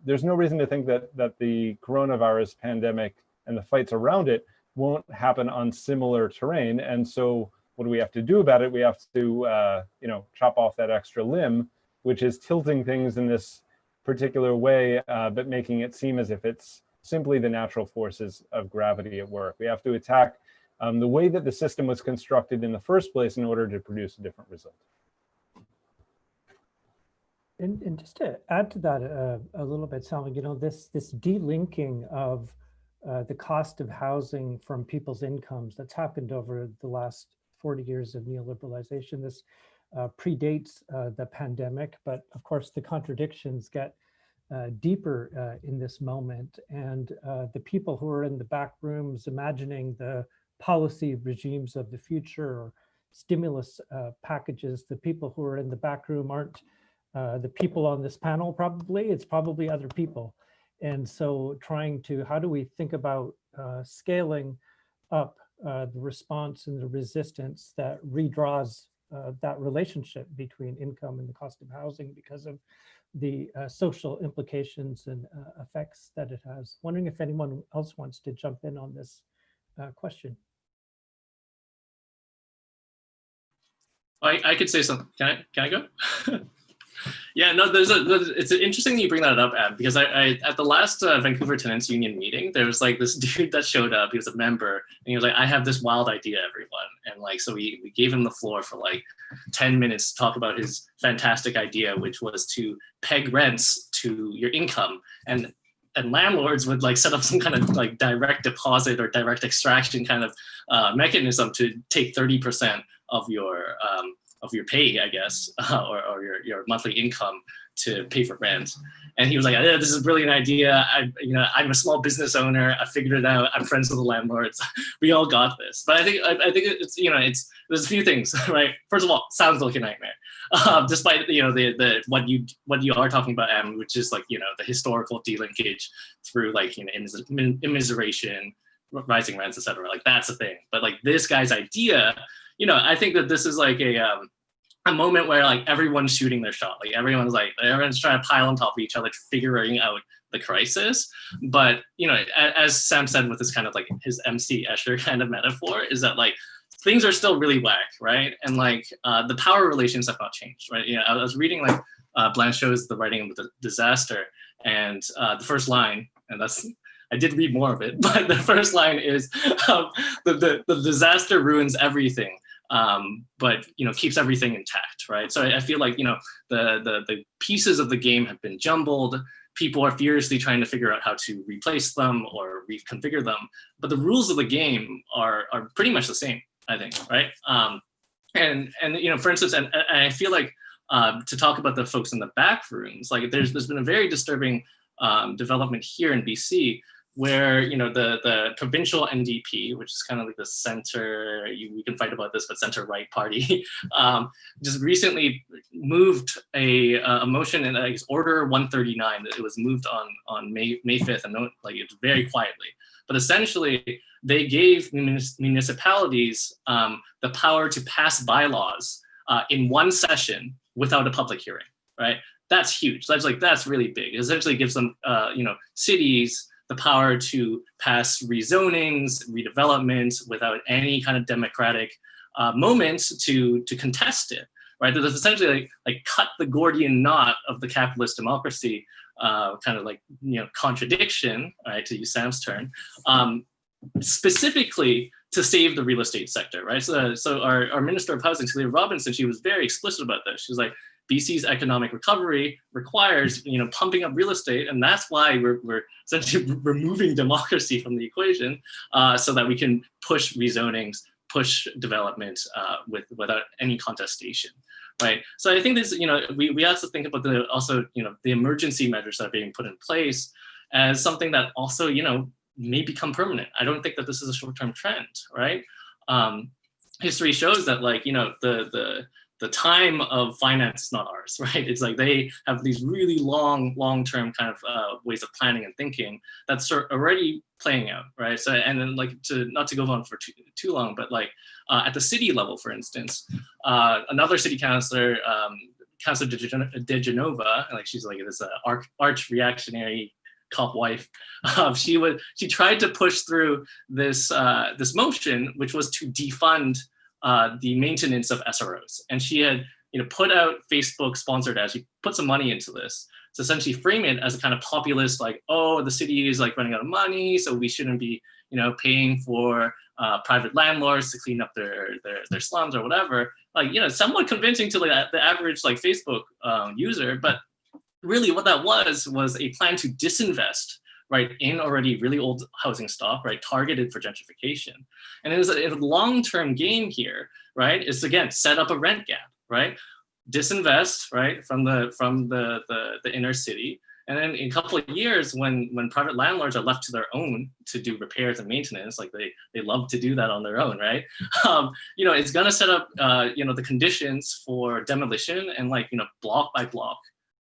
[SPEAKER 3] There's no reason to think that the coronavirus pandemic and the fights around it won't happen on similar terrain. And so what do we have to do about it? We have to, chop off that extra limb, which is tilting things in this particular way, but making it seem as if it's simply the natural forces of gravity at work. We have to attack the way that the system was constructed in the first place in order to produce a different result.
[SPEAKER 2] And just to add to that a little bit, Salma, this delinking of the cost of housing from people's incomes that's happened over the last 40 years of neoliberalization. This predates the pandemic, but of course the contradictions get deeper in this moment. And the people who are in the back rooms imagining the policy regimes of the future or stimulus packages, the people who are in the back room aren't the people on this panel, probably. It's probably other people. And so how do we think about scaling up the response and the resistance that redraws that relationship between income and the cost of housing because of the social implications and effects that it has. Wondering if anyone else wants to jump in on this question.
[SPEAKER 6] I could say something. Can I go? Yeah, no, it's interesting that you bring that up, Ab, because I at the last Vancouver Tenants Union meeting, there was like this dude that showed up. He was a member, and he was like, I have this wild idea, everyone. And like, so we gave him the floor for like 10 minutes to talk about his fantastic idea, which was to peg rents to your income. And landlords would like set up some kind of like direct deposit or direct extraction kind of mechanism to take 30% of your pay, I guess, or your monthly income to pay for rent. And he was like, this is a brilliant idea. I'm a small business owner. I figured it out. I'm friends with the landlords. We all got this. But I think it's there's a few things, right? First of all, sounds like a nightmare. Despite the what you are talking about, Em, which is like the historical delinkage through like immiseration, rising rents, etc. Like that's a thing. But like this guy's idea, I think that this is like a moment where like everyone's shooting their shot. Like everyone's trying to pile on top of each other, figuring out the crisis. But as Sam said with this kind of like his MC Escher kind of metaphor, is that like things are still really whack, right? And like the power relations have not changed, right? I was reading like Blanchot's The Writing of the Disaster, and the first line, and I did read more of it, but the first line is the disaster ruins everything, but keeps everything intact, right? So I feel like the pieces of the game have been jumbled. People are furiously trying to figure out how to replace them or reconfigure them, but the rules of the game are pretty much the same, I think, right? And for instance, and I feel like to talk about the folks in the back rooms, like there's been a very disturbing development here in BC, where the provincial NDP, which is kind of like the center, we can fight about this, but center right party, just recently moved a motion in Order 139. That it was moved on May 5th, and like it's very quietly. But essentially, they gave municipalities the power to pass bylaws in one session without a public hearing, right? That's huge. That's really big. It essentially gives them, cities the power to pass rezonings, redevelopments without any kind of democratic moments to contest it, right? That's essentially like cut the Gordian knot of the capitalist democracy, kind of like contradiction, right? To use Sam's term, specifically to save the real estate sector, right? So our Minister of Housing, Celia Robinson, she was very explicit about this. She was like, BC's economic recovery requires, pumping up real estate, and that's why we're essentially removing democracy from the equation, so that we can push rezonings, push development without any contestation, right? So I think this, we have to think about the emergency measures that are being put in place as something that also, may become permanent. I don't think that this is a short-term trend, right? History shows that, like, the time of finance is not ours, right? It's like they have these really long-term kind of ways of planning and thinking that's already playing out, right? So, and then, like, not to go on for too long, but like at the city level, for instance, another city councillor, Councillor De Genova, like, she's like this arch reactionary cop wife. She tried to push through this motion, which was to defund the maintenance of SROs, and she had put out Facebook sponsored ads. She put some money into this to essentially frame it as a kind of populist, like, oh, the city is like running out of money, so we shouldn't be paying for private landlords to clean up their slums or whatever. Like, somewhat convincing to like the average like Facebook user, but really what that was a plan to disinvest, right, in already really old housing stock, right, targeted for gentrification. And it is a long-term game here, right, is again, set up a rent gap, right, disinvest, right, from the inner city. And then in a couple of years, when private landlords are left to their own to do repairs and maintenance, like they love to do that on their own, right? It's gonna set up, the conditions for demolition and like, block by block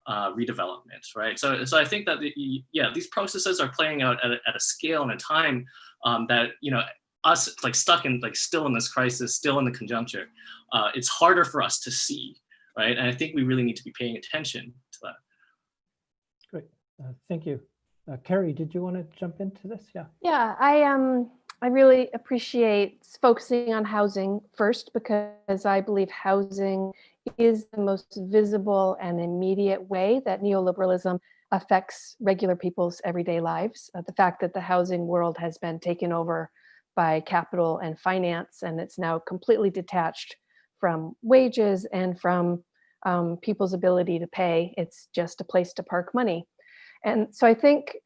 [SPEAKER 6] redevelopment, right? So I think that these processes are playing out at a scale and a time that us like stuck in like still in this crisis, still in the conjuncture, it's harder for us to see, right? And I think we really need to be paying attention to that.
[SPEAKER 2] Great, thank you. Carrie, did you want to jump into this? Yeah.
[SPEAKER 4] Yeah, I really appreciate focusing on housing first, because I believe housing is the most visible and immediate way that neoliberalism affects regular people's everyday lives. The fact that the housing world has been taken over by capital and finance, and it's now completely detached from wages and from people's ability to pay. It's just a place to park money. And so I think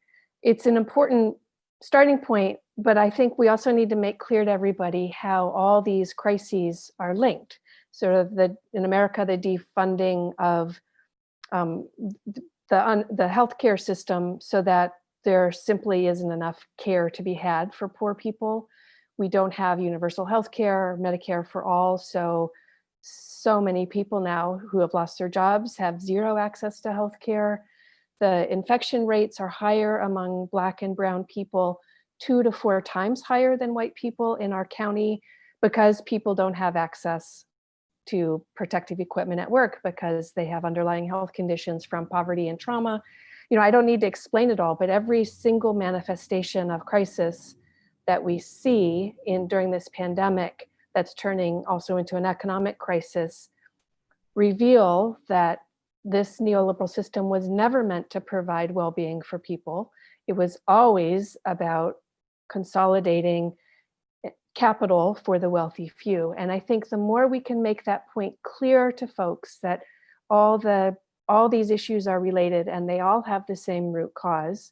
[SPEAKER 4] it's an important starting point, but I think we also need to make clear to everybody how all these crises are linked. Sort of in America, the defunding of the healthcare system so that there simply isn't enough care to be had for poor people. We don't have universal healthcare, Medicare for all. So many people now who have lost their jobs have zero access to healthcare. The infection rates are higher among Black and Brown people, 2 to 4 times higher than white people in our county, because people don't have access to protective equipment at work because they have underlying health conditions from poverty and trauma. I don't need to explain it all, but every single manifestation of crisis that we see during this pandemic that's turning also into an economic crisis reveal that this neoliberal system was never meant to provide well-being for people. It was always about consolidating capital for the wealthy few. And I think the more we can make that point clear to folks that all these issues are related and they all have the same root cause,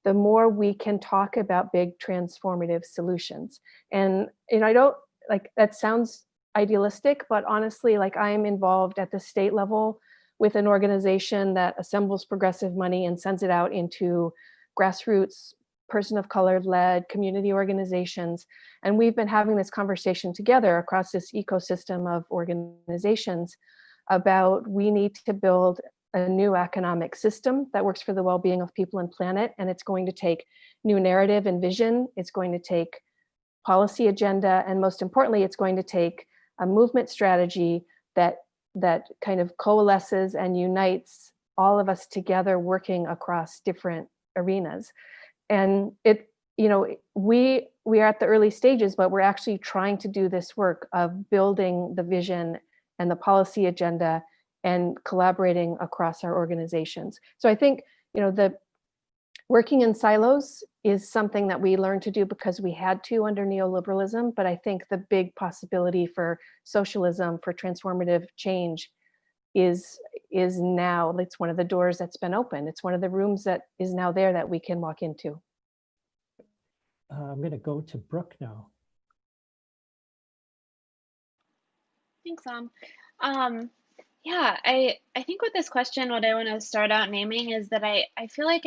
[SPEAKER 4] the more we can talk about big transformative solutions. And I don't like, that sounds idealistic, but honestly, like, I am involved at the state level with an organization that assembles progressive money and sends it out into grassroots, person of color led community organizations. And we've been having this conversation together across this ecosystem of organizations about we need to build a new economic system that works for the well-being of people and planet. And it's going to take new narrative and vision. It's going to take policy agenda. And most importantly, it's going to take a movement strategy that kind of coalesces and unites all of us together working across different arenas. And we are at the early stages, but we're actually trying to do this work of building the vision and the policy agenda and collaborating across our organizations. So I think, Working in silos is something that we learned to do because we had to under neoliberalism, but I think the big possibility for socialism, for transformative change is now, it's one of the doors that's been open. It's one of the rooms that is now there that we can walk into.
[SPEAKER 2] I'm going to go to Brooke now.
[SPEAKER 7] Thanks, yeah, I think with this question, what I want to start out naming is that I feel like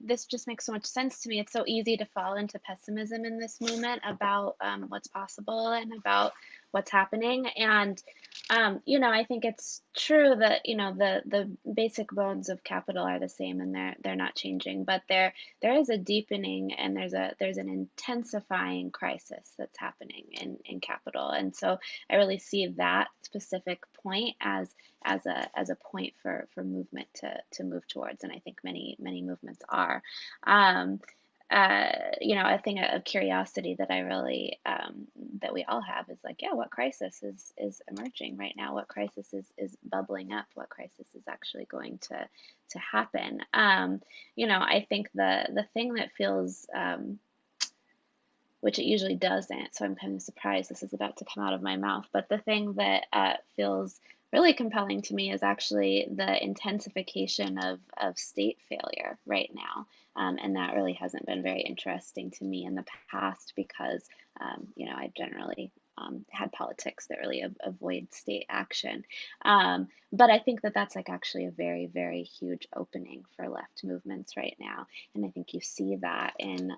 [SPEAKER 7] this just makes so much sense to me. It's so easy to fall into pessimism in this moment about what's possible and about what's happening. And I think it's true that the basic bones of capital are the same and they're not changing, but there is a deepening and there's an intensifying crisis that's happening in capital. And so I really see that specific point as a point for movement to move towards, and I think many movements are. A thing of curiosity that I really that we all have is like, yeah, what crisis is emerging right now? What crisis is bubbling up? What crisis is actually going to happen? I think the thing that feels which it usually doesn't, so I'm kind of surprised this is about to come out of my mouth, but the thing that feels really compelling to me is actually the intensification of state failure right now. And that really hasn't been very interesting to me in the past because, I generally had politics that really avoid state action. But I think that that's like actually a very, very huge opening for left movements right now. And I think you see that in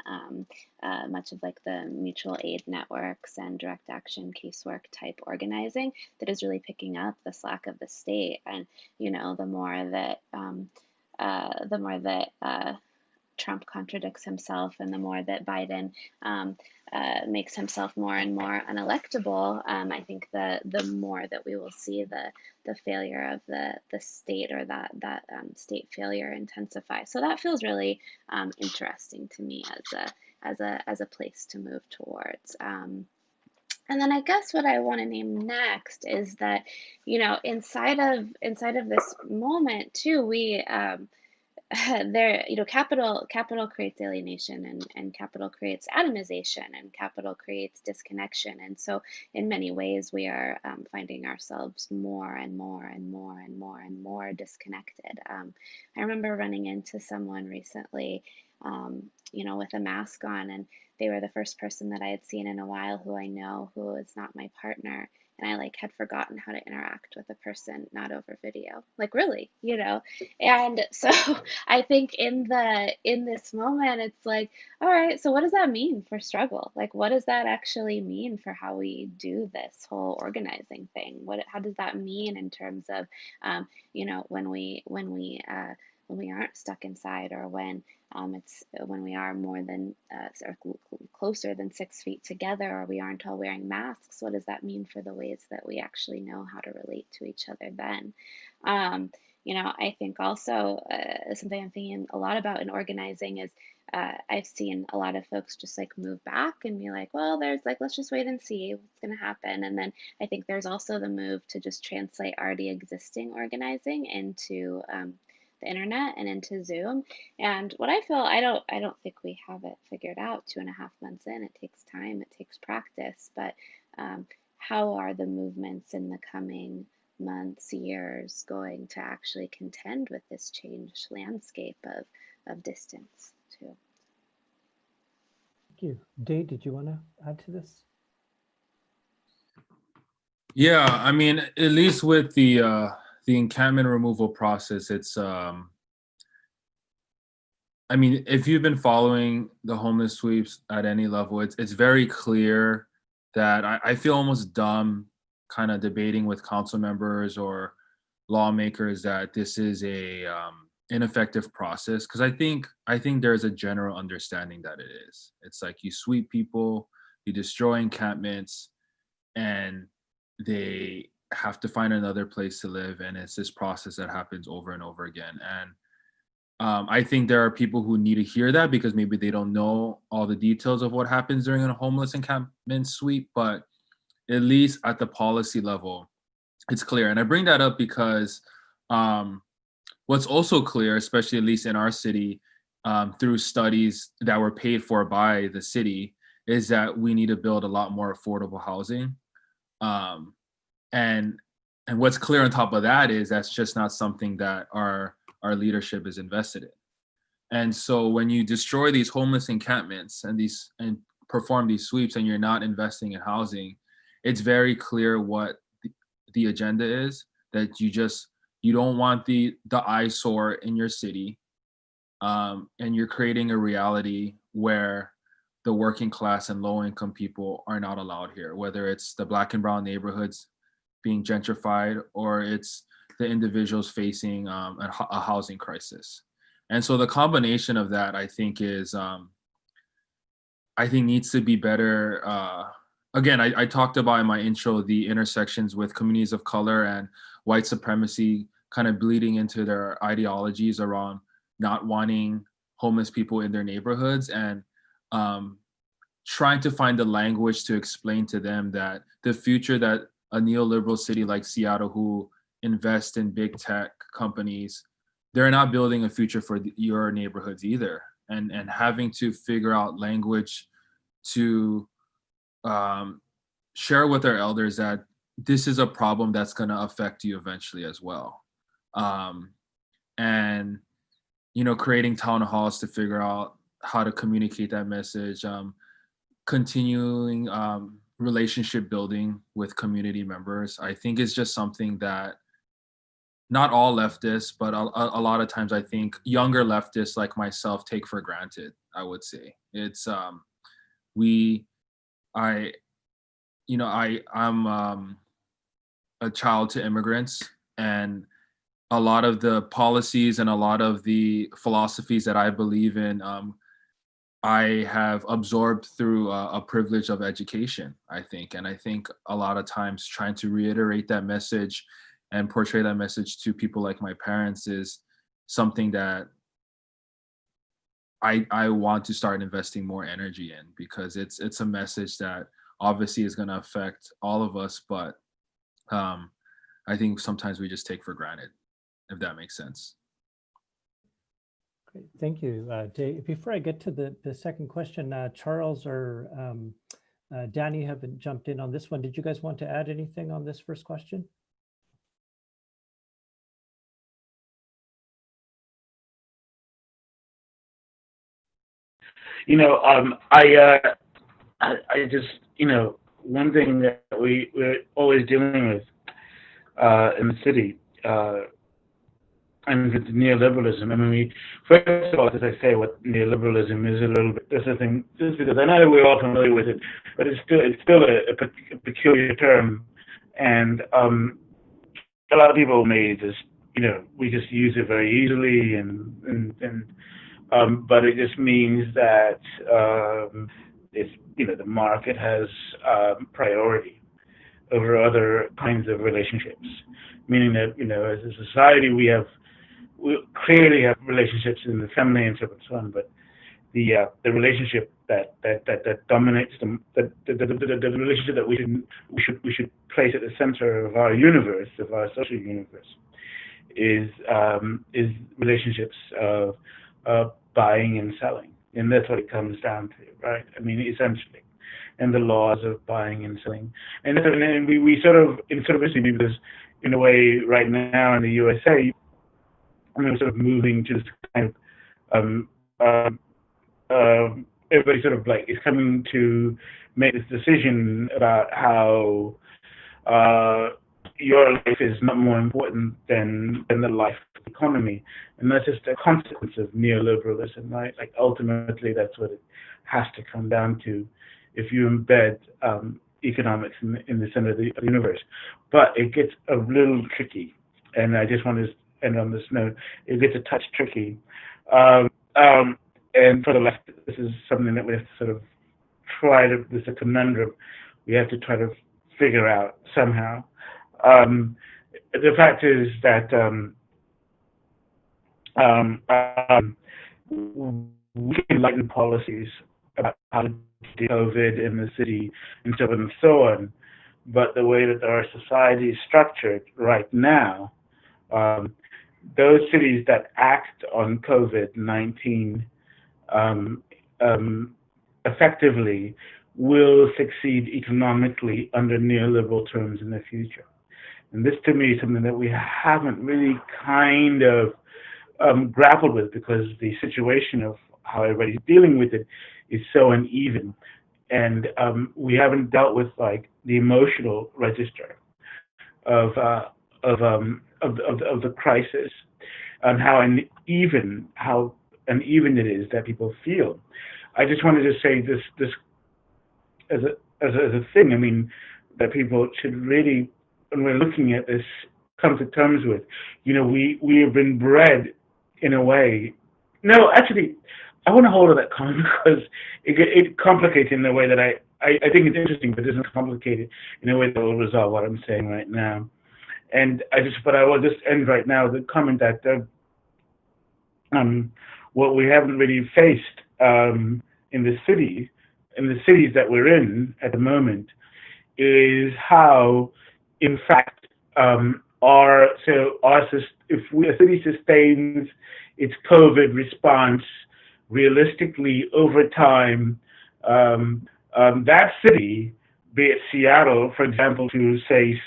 [SPEAKER 7] much of like the mutual aid networks and direct action casework type organizing that is really picking up the slack of the state. And, the more that Trump contradicts himself and the more that Biden makes himself more and more unelectable, I think the more that we will see the failure of the state or that state failure intensify. So that feels really interesting to me as a place to move towards. And then I guess what I want to name next is that, inside of this moment too, we capital creates alienation and capital creates atomization and capital creates disconnection. And so in many ways we are finding ourselves more and more disconnected. I remember running into someone recently, with a mask on, and they were the first person that I had seen in a while who I know who is not my partner. And I had forgotten how to interact with a person, not over video, really, And so I think in this moment, it's like, all right, so what does that mean for struggle? What does that actually mean for how we do this whole organizing thing? How does that mean in terms of, when we aren't stuck inside, or when we are more than closer than 6 feet together, or we aren't all wearing masks? What does that mean for the ways that we actually know how to relate to each other then? I think also something I'm thinking a lot about in organizing is I've seen a lot of folks just move back and be like, well, there's let's just wait and see what's going to happen. And then I think there's also the move to just translate already existing organizing into the internet and into Zoom. And what I feel, I don't think we have it figured out 2.5 months in. It takes time, it takes practice, but how are the movements in the coming months, years going to actually contend with this changed landscape of distance too?
[SPEAKER 2] Thank you. Dave, did you want to add to this?
[SPEAKER 5] Yeah, I mean, at least with the encampment removal process, it's I mean, if you've been following the homeless sweeps at any level, it's very clear that I feel almost dumb kind of debating with council members or lawmakers that this is a ineffective process, because I think there's a general understanding that it is. It's like you sweep people, you destroy encampments, and they have to find another place to live, and it's this process that happens over and over again. And I think there are people who need to hear that because maybe they don't know all the details of what happens during a homeless encampment sweep, but at least at the policy level, it's clear. And I bring that up because what's also clear, especially at least in our city, through studies that were paid for by the city, is that we need to build a lot more affordable housing. And what's clear on top of that is that's just not something that our leadership is invested in. And so when you destroy these homeless encampments and perform these sweeps and you're not investing in housing, it's very clear what the agenda is, that you don't want the eyesore in your city. And you're creating a reality where the working class and low income people are not allowed here, whether it's the Black and brown neighborhoods being gentrified or it's the individuals facing a housing crisis. And so the combination of that, I think, needs to be better. Again, I talked about in my intro the intersections with communities of color and white supremacy kind of bleeding into their ideologies around not wanting homeless people in their neighborhoods, and trying to find the language to explain to them that the future that a neoliberal city like Seattle, who invest in big tech companies, they're not building a future for your neighborhoods either. And having to figure out language to share with our elders that this is a problem that's going to affect you eventually as well. And creating town halls to figure out how to communicate that message, continuing relationship building with community members. I think it's just something that not all leftists, but a lot of times I think younger leftists like myself take for granted, I would say. It's I'm a child to immigrants, and a lot of the policies and a lot of the philosophies that I believe in, I have absorbed through a privilege of education, I think. And I think a lot of times trying to reiterate that message and portray that message to people like my parents is something that I want to start investing more energy in, because it's a message that obviously is going to affect all of us, but I think sometimes we just take for granted, if that makes sense.
[SPEAKER 2] Great, thank you, Dave. Before I get to the second question, Charles or Danny haven't jumped in on this one. Did you guys want to add anything on this first question?
[SPEAKER 9] I just, one thing that we're always dealing with in the city, and with neoliberalism. I mean, first of all, as I say, what neoliberalism is a little bit, that's the thing, just because I know that we're all familiar with it, but it's still a peculiar term, and a lot of people may just, we just use it very easily, but it just means that it's, the market has priority over other kinds of relationships, meaning that, as a society, we clearly have relationships in the family and so on, but the relationship that dominates the relationship that we should place at the center of our universe, of our social universe, is relationships of buying and selling, and that's what it comes down to, right? I mean, essentially, and the laws of buying and selling, and we sort of because in a way right now in the USA, we're sort of moving to this kind of everybody sort of like is coming to make this decision about how your life is not more important than the life economy, and that's just a consequence of neoliberalism, right? Like ultimately, that's what it has to come down to, if you embed economics in the center of the universe. But it gets a little tricky, and I just want to end on this note. It gets a touch tricky, and for the left, this is something that we have to sort of try to. This is a conundrum we have to try to figure out somehow. The fact is that we can lighten policies about how to deal with COVID in the city and so on, but the way that our society is structured right now, those cities that act on COVID-19 um, effectively will succeed economically under neoliberal terms in the future. And this to me is something that we haven't really kind of grappled with, because the situation of how everybody's dealing with it is so uneven. And we haven't dealt with like the emotional register of the crisis, and how uneven it is that people feel. I just wanted to say this as a thing. I mean, that people should really, when we're looking at this, come to terms with. You know, we have been bred in a way. No, actually, I want to hold on that comment because it complicates in a way that I think it's interesting, but it doesn't complicate it in a way that will resolve what I'm saying right now. And I will just end right now with a comment that what we haven't really faced in the cities that we're in at the moment, is how, in fact, if a city sustains its COVID response realistically over time, that city, be it Seattle, for example, to say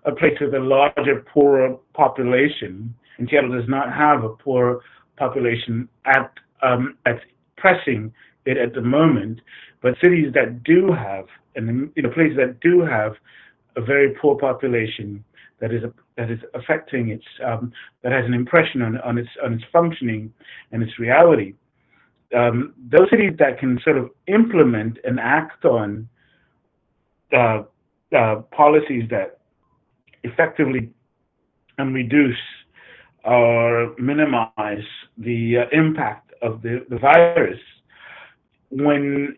[SPEAKER 9] a place with a larger, poorer population, and Seattle does not have a poor population at pressing it at the moment, but cities that do have, and places that do have a very poor population that is affecting its that has an impression on its functioning and its reality. Those cities that can sort of implement and act on policies that effectively reduce or minimize the impact of the virus, when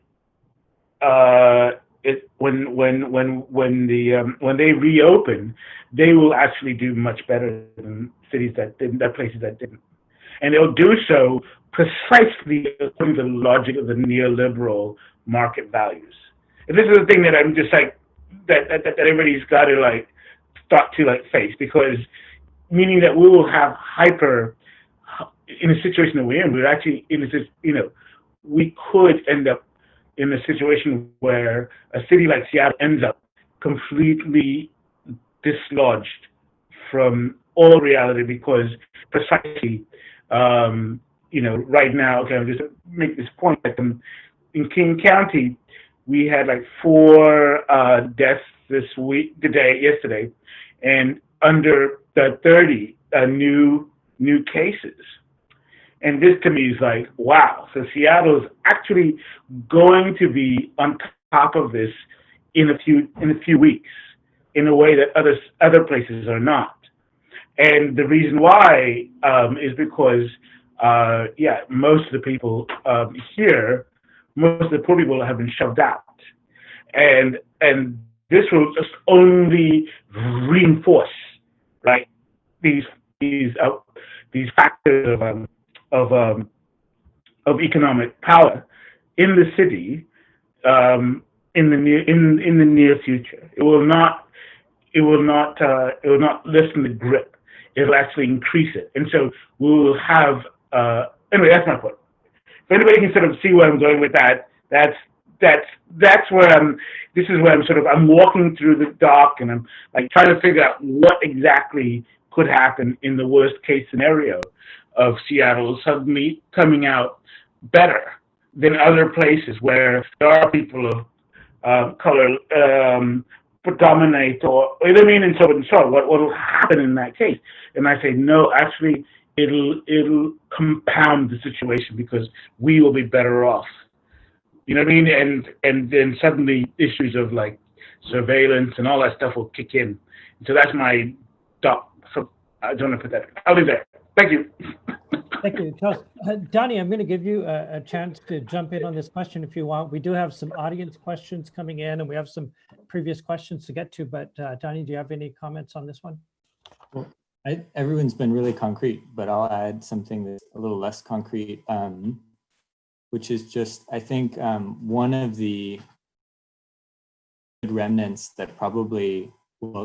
[SPEAKER 9] they reopen, they will actually do much better than cities that didn't, that places that didn't, and they'll do so precisely according to the logic of the neoliberal market values. And this is the thing that I'm just like that everybody's got to like start to like face, because meaning that we will have in a situation that we're in, we're actually in a, we could end up in a situation where a city like Seattle ends up completely dislodged from all reality, because precisely, right now, okay, I'll just make this point, like in King County, we had like 4 deaths yesterday, and under the 30 new cases. And this to me is like, wow. So Seattle is actually going to be on top of this in a few weeks, in a way that other places are not. And the reason why is because, most of the people here, most of the poor people have been shoved out, and this will just only reinforce, right, these factors of economic power in the city in the near future. It will not lessen the grip. It'll actually increase it, and so we will have. Anyway, that's my point. If anybody can sort of see where I'm going with that, that's where I'm. This is where I'm walking through the dark, and I'm like trying to figure out what exactly could happen in the worst case scenario of Seattle suddenly coming out better than other places where there are people of color predominate, or and so on and so on. What will happen in that case? And I say no, actually, it'll compound the situation, because we will be better off. You know what I mean? And then suddenly issues of like surveillance and all that stuff will kick in. So that's my thought. So I don't want to put that. I'll leave there. Thank you.
[SPEAKER 2] Thank you, Charles. Donnie, I'm going to give you a chance to jump in on this question if you want. We do have some audience questions coming in, and we have some previous questions to get to. But Donnie, do you have any comments on this one?
[SPEAKER 8] Well, everyone's been really concrete, but I'll add something that's a little less concrete, which is just, I think one of the remnants that probably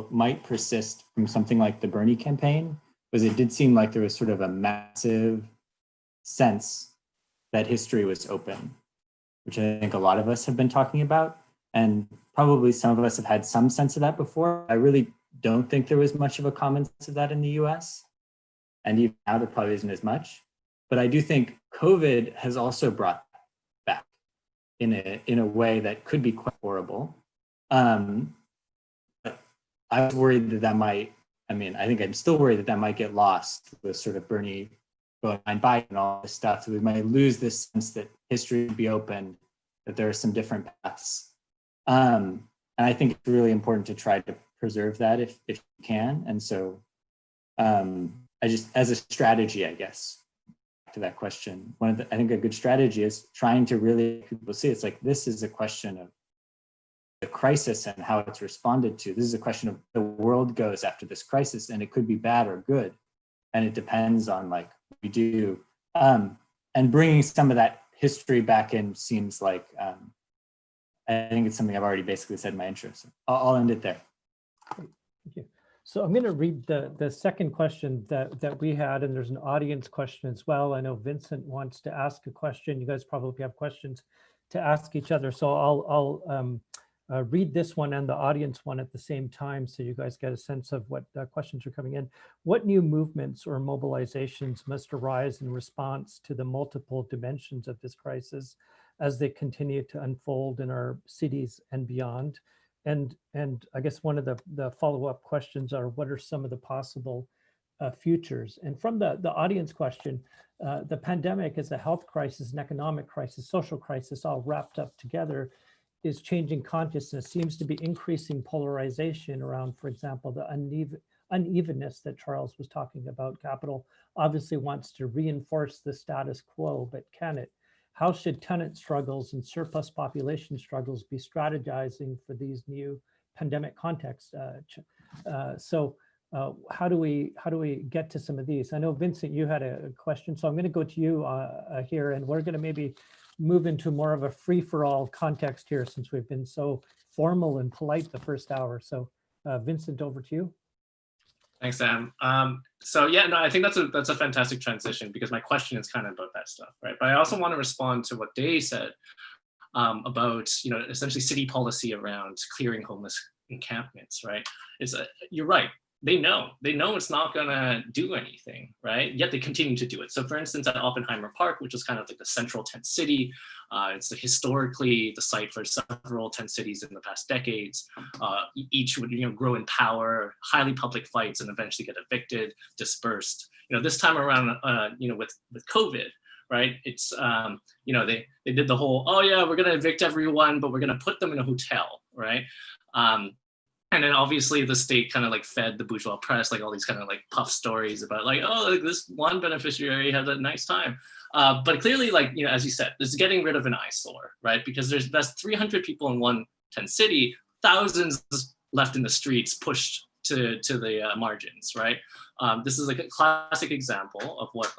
[SPEAKER 8] might persist from something like the Bernie campaign was it did seem like there was sort of a massive sense that history was open, which I think a lot of us have been talking about. And probably some of us have had some sense of that before. I really don't think there was much of a common sense of that in the US. And even now there probably isn't as much. But I do think COVID has also brought back in a way that could be quite horrible. But I was worried that might, I think I'm still worried that might get lost with sort of Bernie going by and all this stuff. So we might lose this sense that history would be open, that there are some different paths. And I think it's really important to try to preserve that if you can. And so I just, as a strategy, I guess, to that question, I think a good strategy is trying to really people see it's like, this is a question of the crisis and how it's responded to. This is a question of the world goes after this crisis, and it could be bad or good. And it depends on like what we do. And bringing some of that history back in seems like, I think it's something I've already basically said in my intro. So I'll end it there.
[SPEAKER 2] Thank you. So I'm going to read the second question that we had, and there's an audience question as well. I know Vincent wants to ask a question. You guys probably have questions to ask each other. So I'll read this one and the audience one at the same time, so you guys get a sense of what questions are coming in. What new movements or mobilizations must arise in response to the multiple dimensions of this crisis as they continue to unfold in our cities and beyond? And I guess one of the follow-up questions are, what are some of the possible futures? And from the audience question, the pandemic is a health crisis, an economic crisis, social crisis, all wrapped up together, is changing consciousness, seems to be increasing polarization around, for example, the unevenness that Charles was talking about. Capital obviously wants to reinforce the status quo, but can it? How should tenant struggles and surplus population struggles be strategizing for these new pandemic contexts? How do we get to some of these? I know, Vincent, you had a question, so I'm going to go to you here, and we're going to maybe move into more of a free-for-all context here, since we've been so formal and polite the first hour. So Vincent, over to you.
[SPEAKER 6] Thanks, Sam. So yeah, no, I think that's a fantastic transition, because my question is kind of about that stuff, right? But I also want to respond to what Day said about, essentially city policy around clearing homeless encampments, right? You're right. They know it's not gonna do anything, right? Yet they continue to do it. So for instance, at Oppenheimer Park, which is kind of like the central tent city, it's historically the site for several tent cities in the past decades. Each would grow in power, highly public fights, and eventually get evicted, dispersed. This time around, with COVID, right? It's they did the whole, oh yeah, we're gonna evict everyone, but we're gonna put them in a hotel, right? And then obviously the state kind of like fed the bourgeois press, like all these kind of like puff stories about like, oh, like this one beneficiary had a nice time. But clearly, like, as you said, this is getting rid of an eyesore, right? Because that's 300 people in one tent city, thousands left in the streets, pushed to the margins, right? This is like a classic example of what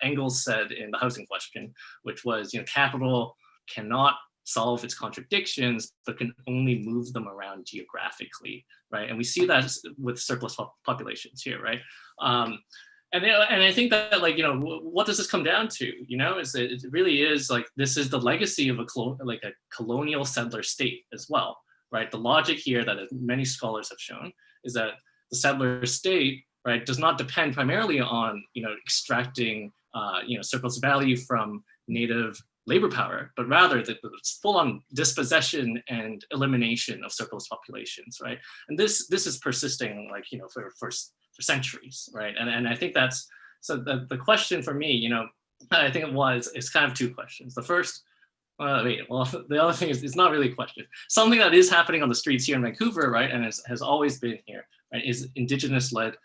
[SPEAKER 6] Engels said in The Housing Question, which was, capital cannot solve its contradictions, but can only move them around geographically, right? And we see that with surplus populations here, right? And I think that, like, what does this come down to? Is that it really is like, this is the legacy of a colonial settler state as well, right? The logic here that many scholars have shown is that the settler state, right, does not depend primarily on extracting surplus value from native labor power, but rather that it's full-on dispossession and elimination of surplus populations, right? And this is persisting, like, for centuries, right? And I think that's, so the question for me, I think it's kind of two questions. The first, the other thing is, it's not really a question. Something that is happening on the streets here in Vancouver, right, and has always been here, right, is indigenous-led,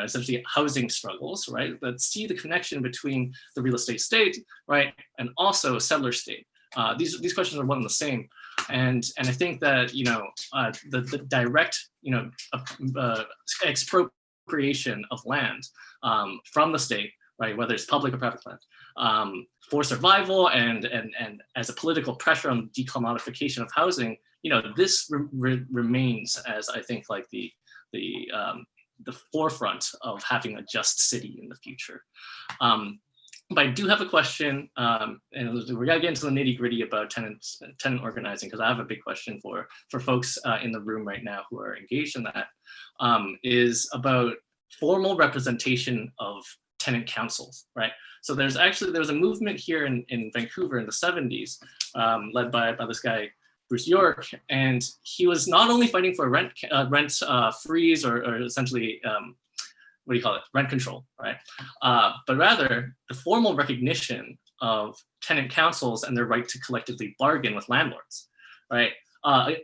[SPEAKER 6] essentially housing struggles, right, that see the connection between the real estate state, right, and also settler state. These questions are one and the same, and I think that the direct expropriation of land from the state, right, whether it's public or private land, for survival and as a political pressure on decommodification of housing, this remains as, I think, like the forefront of having a just city in the future. But I do have a question, and we're gonna get into the nitty gritty about tenant organizing, because I have a big question for folks in the room right now who are engaged in that, is about formal representation of tenant councils, right? So there was a movement here in Vancouver in the 70s, led by this guy, Bruce York, and he was not only fighting for rent freeze or essentially, what do you call it, rent control, right? But rather the formal recognition of tenant councils and their right to collectively bargain with landlords, right? And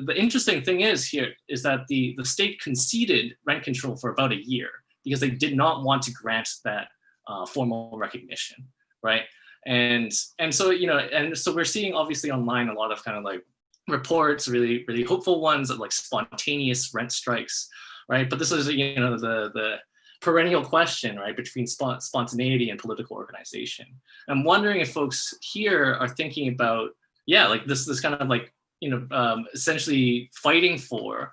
[SPEAKER 6] the interesting thing is that the state conceded rent control for about a year because they did not want to grant that formal recognition, right? And so, so we're seeing obviously online a lot of kind of like reports, really, really hopeful ones of like spontaneous rent strikes, right? But this is, the perennial question, right, between spontaneity and political organization. I'm wondering if folks here are thinking about, like this kind of like, essentially fighting for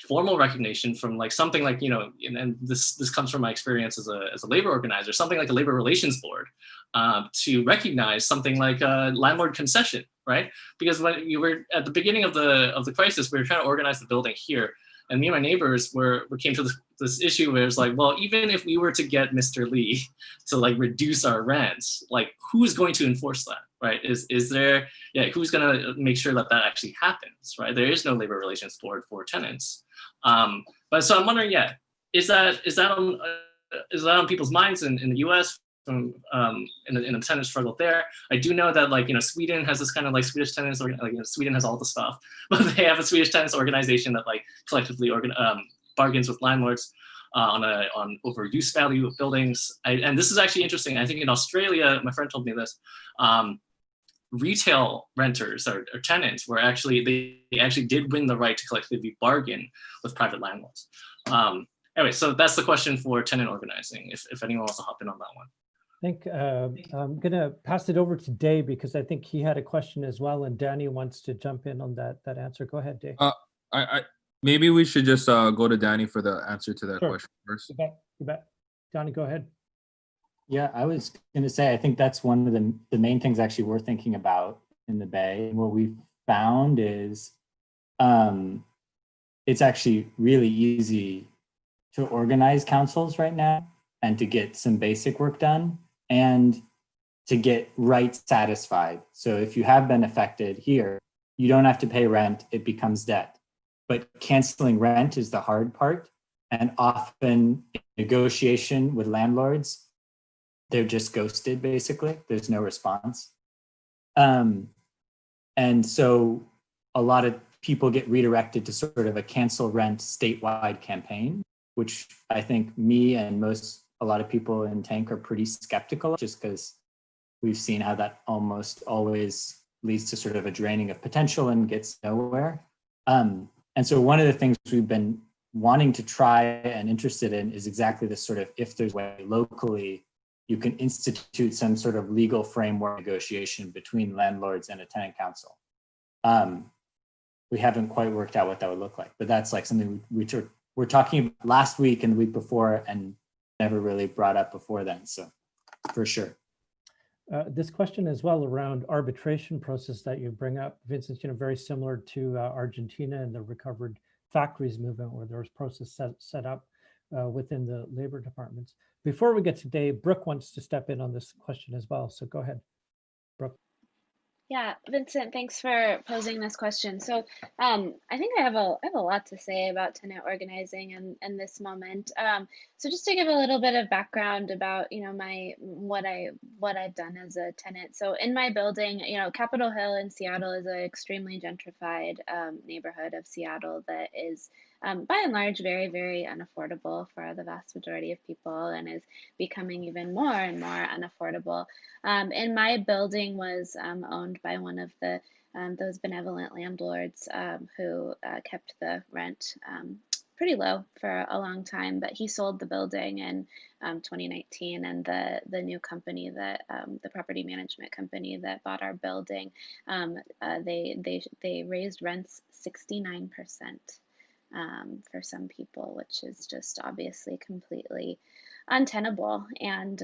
[SPEAKER 6] formal recognition from like something like, and this comes from my experience as a labor organizer, something like a labor relations board, to recognize something like a landlord concession, right? Because when you were at the beginning of the crisis, we were trying to organize the building here, and me and my neighbors came to this issue where it's like, well, even if we were to get Mr. Lee to like reduce our rents, like who's going to enforce that, right? Is there, who's going to make sure that actually happens, right? There is no labor relations board for tenants. But so I'm wondering, is that on people's minds in the U.S. from in the tenant struggle there? I do know that like Sweden has this kind of like Swedish tenants, Sweden has all the stuff, but they have a Swedish tenants organization that like collectively bargains with landlords on over use value of buildings. And this is actually interesting. I think in Australia, my friend told me this. Retail renters or tenants were they actually did win the right to collectively bargain with private landlords. Anyway, so that's the question for tenant organizing, if anyone wants to hop in on that one.
[SPEAKER 2] I think I'm going to pass it over to Dave because I think he had a question as well, and Danny wants to jump in on that answer. Go ahead, Dave.
[SPEAKER 5] Maybe we should just go to Danny for the answer to that question first.
[SPEAKER 2] You bet. Danny, go ahead.
[SPEAKER 8] Yeah, I was going to say, I think that's one of the main things actually we're thinking about in the Bay. What we found is it's actually really easy to organize councils right now and to get some basic work done and to get rights satisfied. So if you have been affected here, you don't have to pay rent, it becomes debt. But canceling rent is the hard part. And often in negotiation with landlords, they're just ghosted, basically. There's no response. And so a lot of people get redirected to sort of a cancel rent statewide campaign, which I think me and a lot of people in Tank are pretty skeptical of, just because we've seen how that almost always leads to sort of a draining of potential and gets nowhere. And so one of the things we've been wanting to try and interested in is exactly this sort of, if there's a way locally, you can institute some sort of legal framework negotiation between landlords and a tenant council. We haven't quite worked out what that would look like, but that's like something we're talking about last week and the week before and never really brought up before then, so for sure.
[SPEAKER 2] This question as well around arbitration process that you bring up, Vincent, very similar to Argentina and the recovered factories movement, where there was process set up within the labor departments. Before we get to Dave, Brooke wants to step in on this question as well. So go ahead, Brooke.
[SPEAKER 7] Yeah, Vincent, thanks for posing this question. So I think I have a lot to say about tenant organizing and this moment. So just to give a little bit of background about what I've done as a tenant. So in my building, Capitol Hill in Seattle is an extremely gentrified neighborhood of Seattle that is by and large very, very unaffordable for the vast majority of people and is becoming even more and more unaffordable. And my building was owned by one of those benevolent landlords who kept the rent pretty low for a long time, but he sold the building in 2019, and the new company that the property management company that bought our building, they raised rents 69% for some people, which is just obviously completely untenable. And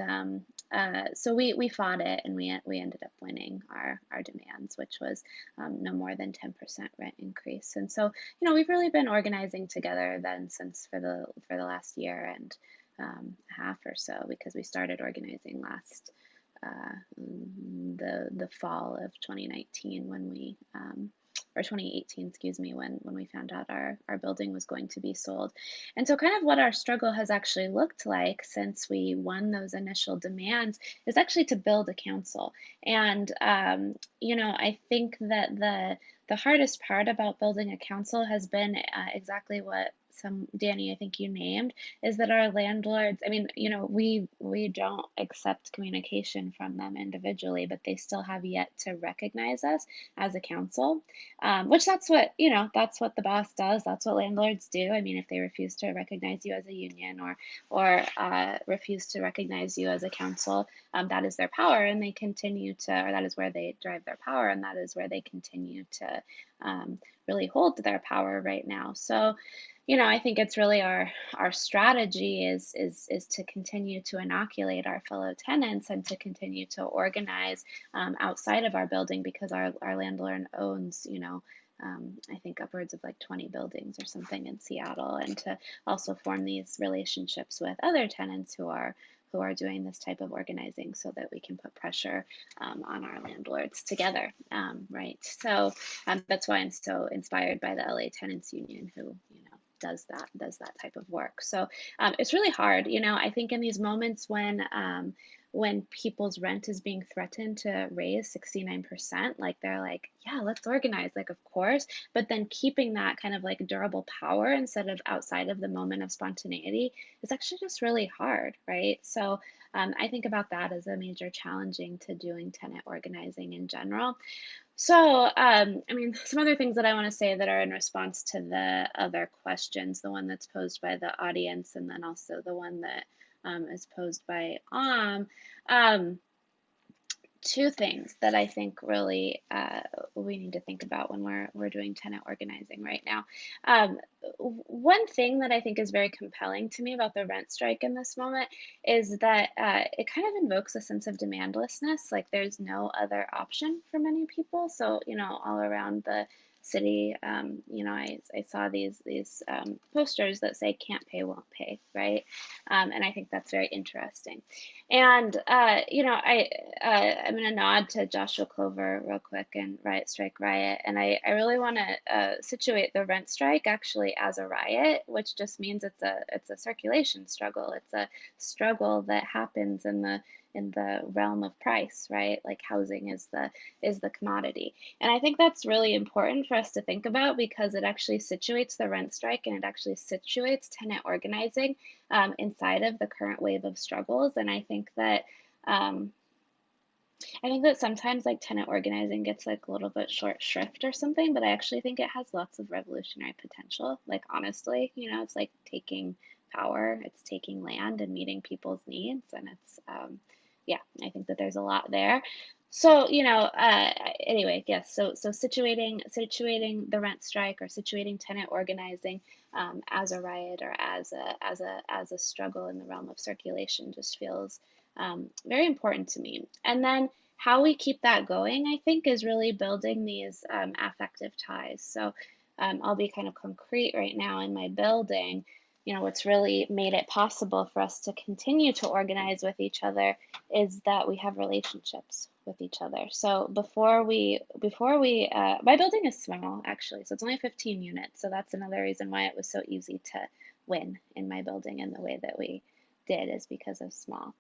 [SPEAKER 7] so we fought it, and we ended up winning our demands, which was no more than 10% rent increase. And so, you know, we've really been organizing together then since for the last year and half or so, because we started organizing last the fall of 2019 when we or 2018, excuse me, when we found out our building was going to be sold. And so kind of what our struggle has actually looked like since we won those initial demands is actually to build a council. And you know, I think that the hardest part about building a council has been exactly what Danny, I think you named, is that our landlords, I mean, you know, we don't accept communication from them individually, but they still have yet to recognize us as a council, which that's what, you know, that's what the boss does. That's what landlords do. I mean, if they refuse to recognize you as a union or refuse to recognize you as a council, that is their power, and they continue to, or that is where they drive their power, and that is where they continue to really hold their power right now. So, you know, I think it's really our strategy is to continue to inoculate our fellow tenants and to continue to organize outside of our building, because our landlord owns, you know, I think upwards of like 20 buildings or something in Seattle, and to also form these relationships with other tenants who are doing this type of organizing, so that we can put pressure on our landlords together, right? So that's why I'm so inspired by the LA Tenants Union, who, you know, does that type of work. So it's really hard, you know. I think in these moments when people's rent is being threatened to raise 69%, like they're like, yeah, let's organize, like, of course, but then keeping that kind of like durable power instead of outside of the moment of spontaneity is actually just really hard, right? So I think about that as a major challenging to doing tenant organizing in general. So, I mean, some other things that I want to say that are in response to the other questions, the one that's posed by the audience, and then also the one that is posed by two things that I think really we need to think about when we're doing tenant organizing right now. One thing that I think is very compelling to me about the rent strike in this moment is that it kind of invokes a sense of demandlessness. Like, there's no other option for many people. So, you know, all around the city, you know, I saw these posters that say "can't pay, won't pay," right? And I think that's very interesting. And you know, I'm going to nod to Joshua Clover real quick and Riot Strike Riot, and I really want to situate the rent strike actually as a riot, which just means it's a circulation struggle. It's a struggle that happens in the realm of price, right? Like, housing is the commodity. And I think that's really important for us to think about, because it actually situates the rent strike, and it actually situates tenant organizing inside of the current wave of struggles. And I think that sometimes, like, tenant organizing gets like a little bit short shrift or something, but I actually think it has lots of revolutionary potential. Like, honestly, you know, it's like taking power, it's taking land and meeting people's needs, and it's yeah, I think that there's a lot there. So, you know, anyway, yes. So situating the rent strike, or situating tenant organizing as a riot, or as a struggle in the realm of circulation, just feels very important to me. And then how we keep that going, I think, is really building these affective ties. So I'll be kind of concrete right now in my building. You know, what's really made it possible for us to continue to organize with each other is that we have relationships with each other. So before we my building is small, actually, so it's only 15 units. So that's another reason why it was so easy to win in my building in the way that we did, is because of small,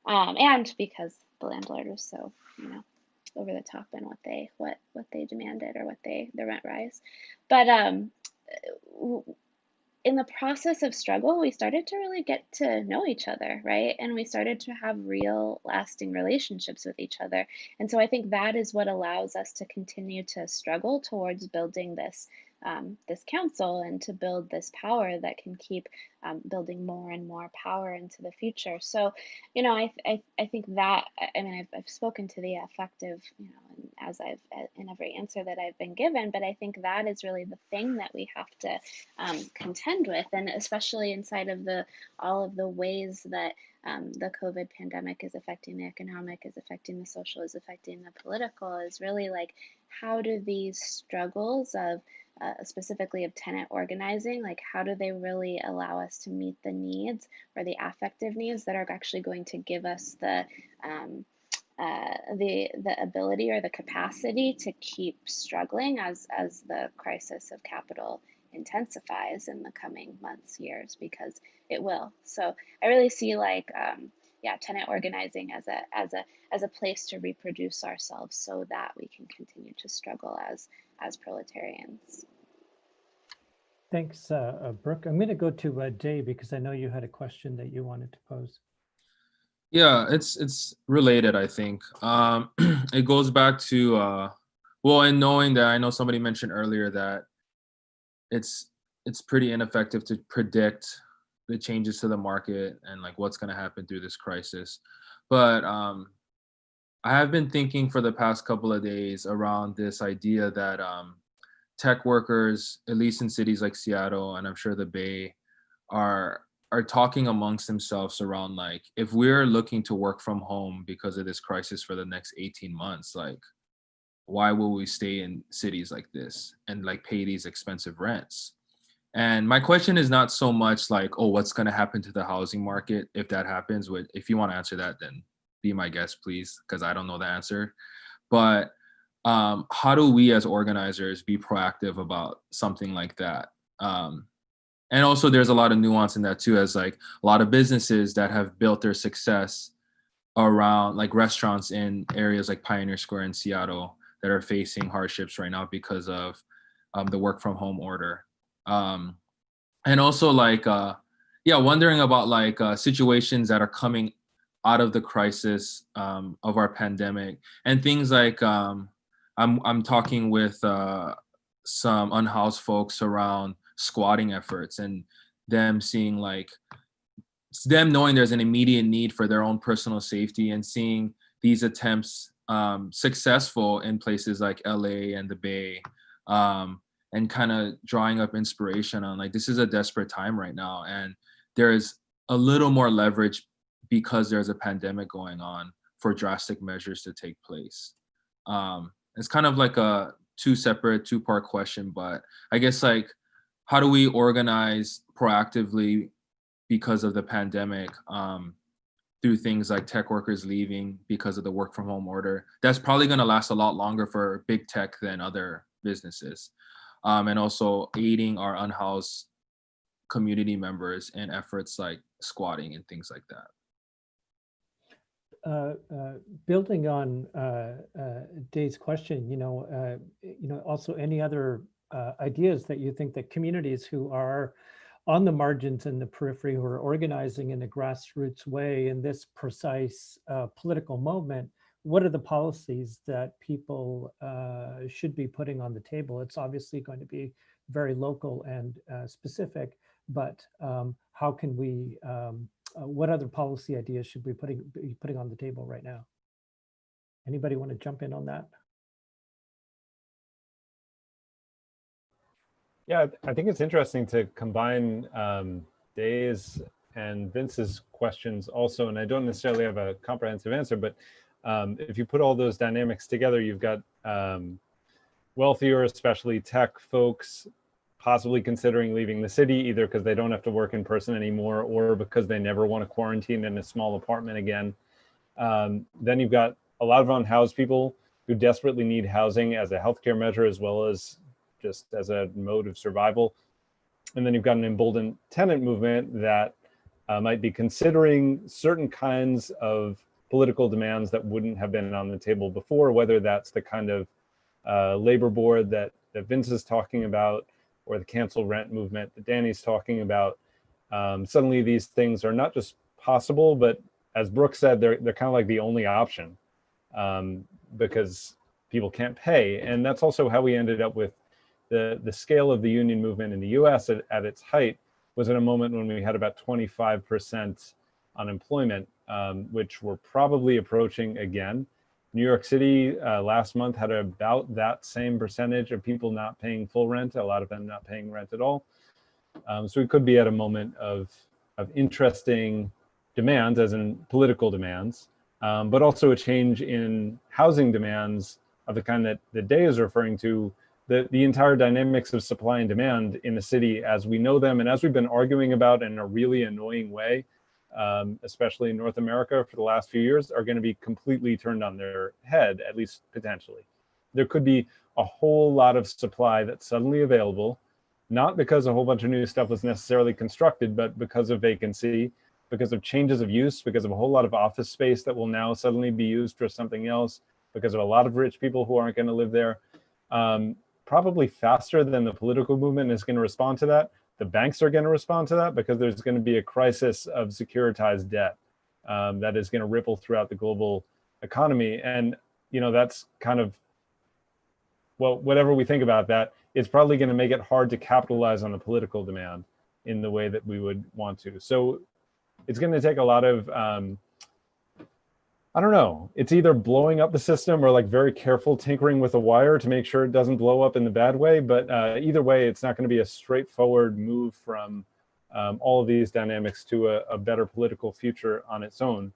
[SPEAKER 7] and because the landlord was so, you know, over the top in what they demanded, or the rent rise. But in the process of struggle, we started to really get to know each other, right? And we started to have real lasting relationships with each other. And so I think that is what allows us to continue to struggle towards building this council, and to build this power that can keep building more and more power into the future. So, you know, I think that, I mean, I've spoken to the affective, you know, as I've in every answer that I've been given, but I think that is really the thing that we have to contend with, and especially inside of all of the ways that the COVID pandemic is affecting the economic, is affecting the social, is affecting the political, is really like, how do these struggles of specifically of tenant organizing, like how do they really allow us to meet the needs or the affective needs that are actually going to give us the ability or the capacity to keep struggling as the crisis of capital intensifies in the coming months, years, because it will. So I really see like yeah, tenant organizing as a place to reproduce ourselves so that we can continue to struggle as proletarians.
[SPEAKER 2] Thanks, Brooke. I'm going to go to Jay because I know you had a question that you wanted to pose.
[SPEAKER 5] Yeah, it's related, I think. It goes back to well, and knowing that I know somebody mentioned earlier that it's pretty ineffective to predict the changes to the market and like what's going to happen through this crisis. But I have been thinking for the past couple of days around this idea that tech workers, at least in cities like Seattle and I'm sure the Bay, are talking amongst themselves around like, if we're looking to work from home because of this crisis for the next 18 months, like, why will we stay in cities like this and like pay these expensive rents? And my question is not so much like, oh, what's going to happen to the housing market if that happens? If you want to answer that, then be my guest, please, because I don't know the answer. But how do we as organizers be proactive about something like that? And also there's a lot of nuance in that too, as like a lot of businesses that have built their success around like restaurants in areas like Pioneer Square in Seattle that are facing hardships right now because of the work from home order. And also like, yeah, wondering about like situations that are coming out of the crisis of our pandemic and things like, I'm talking with some unhoused folks around squatting efforts and them seeing like, them knowing there's an immediate need for their own personal safety and seeing these attempts successful in places like LA and the Bay, and kind of drawing up inspiration on like, this is a desperate time right now. And there's a little more leverage because there's a pandemic going on for drastic measures to take place. It's kind of like a two-part question, but I guess like, how do we organize proactively because of the pandemic through things like tech workers leaving because of the work from home order? That's probably going to last a lot longer for big tech than other businesses. And also aiding our unhoused community members in efforts like squatting and things like that.
[SPEAKER 2] Building on Dave's question, also any other ideas that you think that communities who are on the margins and the periphery, who are organizing in a grassroots way in this precise political moment, what are the policies that people should be putting on the table? It's obviously going to be very local and specific, but how can we, what other policy ideas should we be putting on the table right now? Anybody want to jump in on that?
[SPEAKER 3] Yeah, I think it's interesting to combine Dave's and Vince's questions also, and I don't necessarily have a comprehensive answer, but if you put all those dynamics together, you've got wealthier, especially tech folks, possibly considering leaving the city, either because they don't have to work in person anymore or because they never want to quarantine in a small apartment again. Then you've got a lot of unhoused people who desperately need housing as a healthcare measure, as well as just as a mode of survival. And then you've got an emboldened tenant movement that might be considering certain kinds of political demands that wouldn't have been on the table before, whether that's the kind of labor board that Vince is talking about, or the cancel rent movement that Danny's talking about. Suddenly these things are not just possible, but as Brooke said, they're kind of like the only option because people can't pay. And that's also how we ended up with the scale of the union movement in the US at its height was in a moment when we had about 25% unemployment, which we're probably approaching again. New York City last month had about that same percentage of people not paying full rent, a lot of them not paying rent at all. So we could be at a moment of interesting demands, as in political demands, but also a change in housing demands of the kind that Day is referring to, the entire dynamics of supply and demand in the city as we know them and as we've been arguing about in a really annoying way, especially in North America for the last few years, are going to be completely turned on their head, at least potentially. There could be a whole lot of supply that's suddenly available, not because a whole bunch of new stuff was necessarily constructed, but because of vacancy, because of changes of use, because of a whole lot of office space that will now suddenly be used for something else, because of a lot of rich people who aren't going to live there. Probably faster than the political movement is going to respond to that. The banks are going to respond to that because there's going to be a crisis of securitized debt that is going to ripple throughout the global economy. And, you know, that's kind of, well, whatever we think about that, it's probably going to make it hard to capitalize on the political demand in the way that we would want to. So it's going to take a lot of, I don't know, it's either blowing up the system or like very careful tinkering with a wire to make sure it doesn't blow up in the bad way. But either way, it's not going to be a straightforward move from all of these dynamics to a better political future on its own.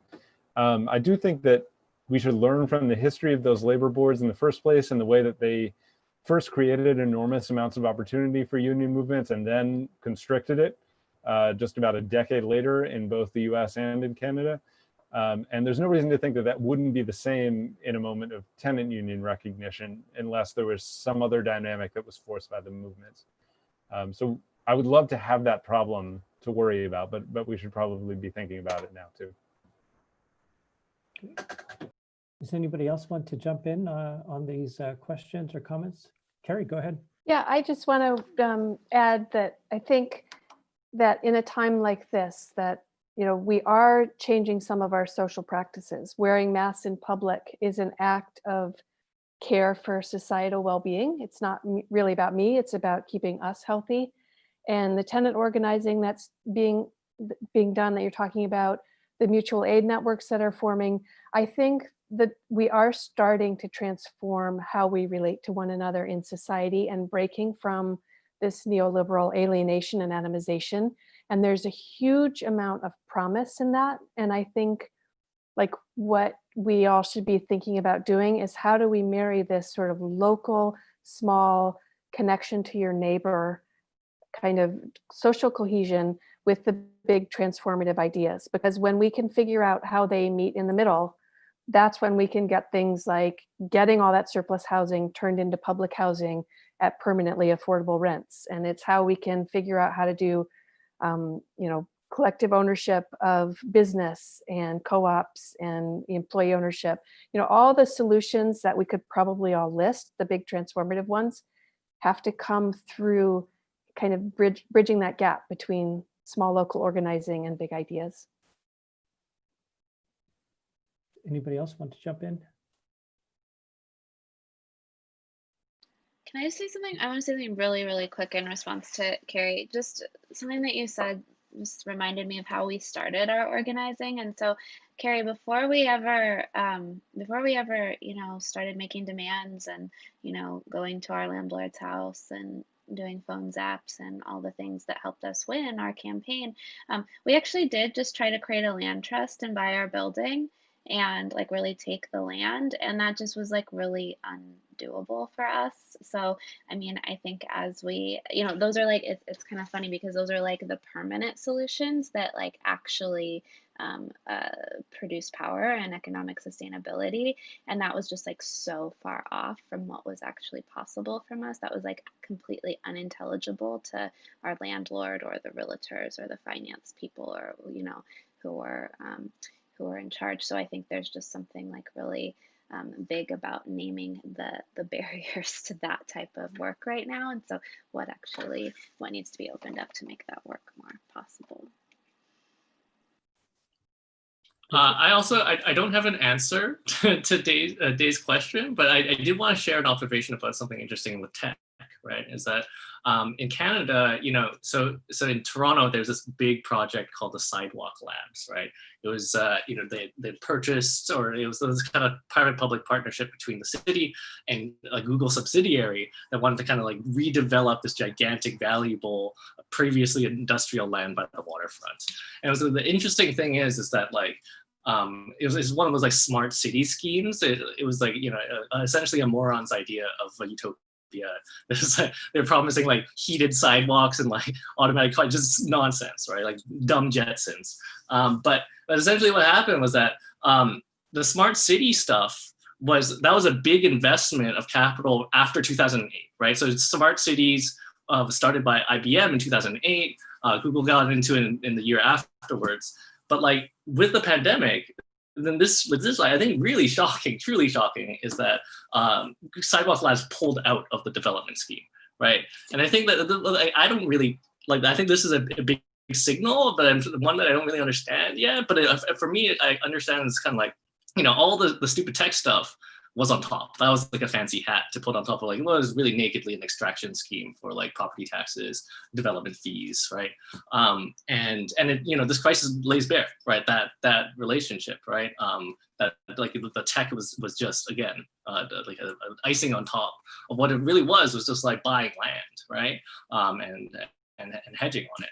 [SPEAKER 3] I do think that we should learn from the history of those labor boards in the first place and the way that they first created enormous amounts of opportunity for union movements and then constricted it just about a decade later in both the US and in Canada. And there's no reason to think that that wouldn't be the same in a moment of tenant union recognition unless there was some other dynamic that was forced by the movements. So I would love to have that problem to worry about, but we should probably be thinking about it now too.
[SPEAKER 2] Does anybody else want to jump in on these questions or comments? Carrie, go ahead.
[SPEAKER 4] Yeah, I just want to add that I think that in a time like this, that we are changing some of our social practices. Wearing masks in public is an act of care for societal well-being. It's not really about me, it's about keeping us healthy. And the tenant organizing that's being done that you're talking about, the mutual aid networks that are forming, I think that we are starting to transform how we relate to one another in society and breaking from this neoliberal alienation and atomization. And there's a huge amount of promise in that. And I think like what we all should be thinking about doing is how do we marry this sort of local, small connection to your neighbor kind of social cohesion with the big transformative ideas? Because when we can figure out how they meet in the middle, that's when we can get things like getting all that surplus housing turned into public housing at permanently affordable rents. And it's how we can figure out how to do collective ownership of business and co-ops and employee ownership, all the solutions that we could probably all list, the big transformative ones, have to come through kind of bridging that gap between small local organizing and big ideas.
[SPEAKER 2] Anybody else want to jump in?
[SPEAKER 7] Can I just say something? I want to say something really, really quick in response to Carrie. Just something that you said just reminded me of how we started our organizing. And so, Carrie, before we ever, started making demands and, going to our landlord's house and doing phone zaps and all the things that helped us win our campaign, we actually did just try to create a land trust and buy our building and like really take the land, and that just was like really undoable for us. So I mean, I think as we, those are like, it's kind of funny because those are like the permanent solutions that like actually produce power and economic sustainability, and that was just like so far off from what was actually possible from us. That was like completely unintelligible to our landlord or the realtors or the finance people or who were in charge. So I think there's just something like really big about naming the barriers to that type of work right now. And so what needs to be opened up to make that work more possible.
[SPEAKER 6] I don't have an answer to Day's question, but I did want to share an observation about something interesting with tech, right? Is that in Canada, so in Toronto, there's this big project called the Sidewalk Labs, right? It was, they purchased, or it was this kind of private-public partnership between the city and a Google subsidiary that wanted to kind of like redevelop this gigantic, valuable, previously industrial land by the waterfront. And so the interesting thing is that like, it was one of those like smart city schemes. It was like, essentially a moron's idea of a utopia. They're promising like heated sidewalks and like automatic car, just nonsense, right? Like dumb Jetsons. But essentially what happened was that the smart city stuff was a big investment of capital after 2008, right? So smart cities was started by IBM in 2008. Google got into it in the year afterwards. But like with the pandemic, then this I think really shocking, truly shocking, is that Sidewalk Labs pulled out of the development scheme, right? And I think that I don't really like. I think this is a big signal, but one that I don't really understand yet. But for me, I understand it's kind of like all the stupid tech stuff was on top. That was like a fancy hat to put on top of like what was really nakedly an extraction scheme for like property taxes, development fees, right? And it, this crisis lays bare, right? That relationship, right? That like the tech was just again like a icing on top of what it really was just like buying land, right? And hedging on it.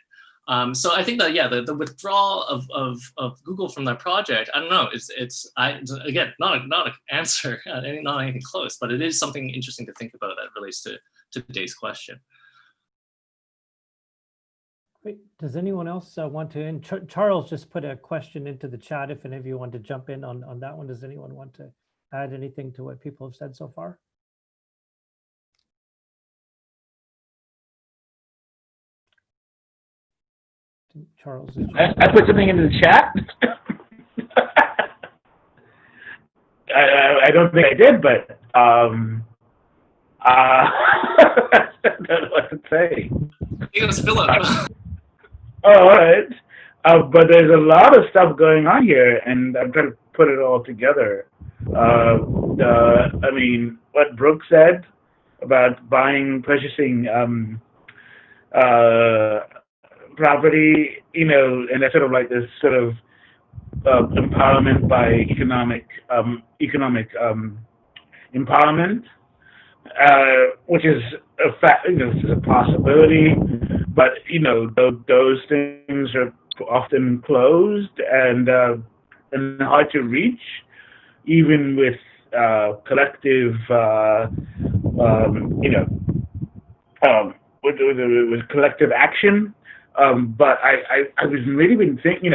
[SPEAKER 6] So I think that the withdrawal of Google from that project, I don't know, it's again not an answer, not anything close, but it is something interesting to think about that relates to today's question.
[SPEAKER 2] Great. Does anyone else want to? And Charles just put a question into the chat. If any of you want to jump in on that one, does anyone want to add anything to what people have said so far? Charles is
[SPEAKER 9] I put something into the chat. I don't think I did, but I don't know what to say.
[SPEAKER 6] It was Philip.
[SPEAKER 9] Oh, all right. But there's a lot of stuff going on here, and I'm trying to put it all together. I mean, what Brooke said about purchasing property, and that's sort of like this sort of empowerment by economic empowerment, which is a fact, this is a possibility, but those things are often closed and hard to reach, even with collective, with collective action. But I was really been thinking,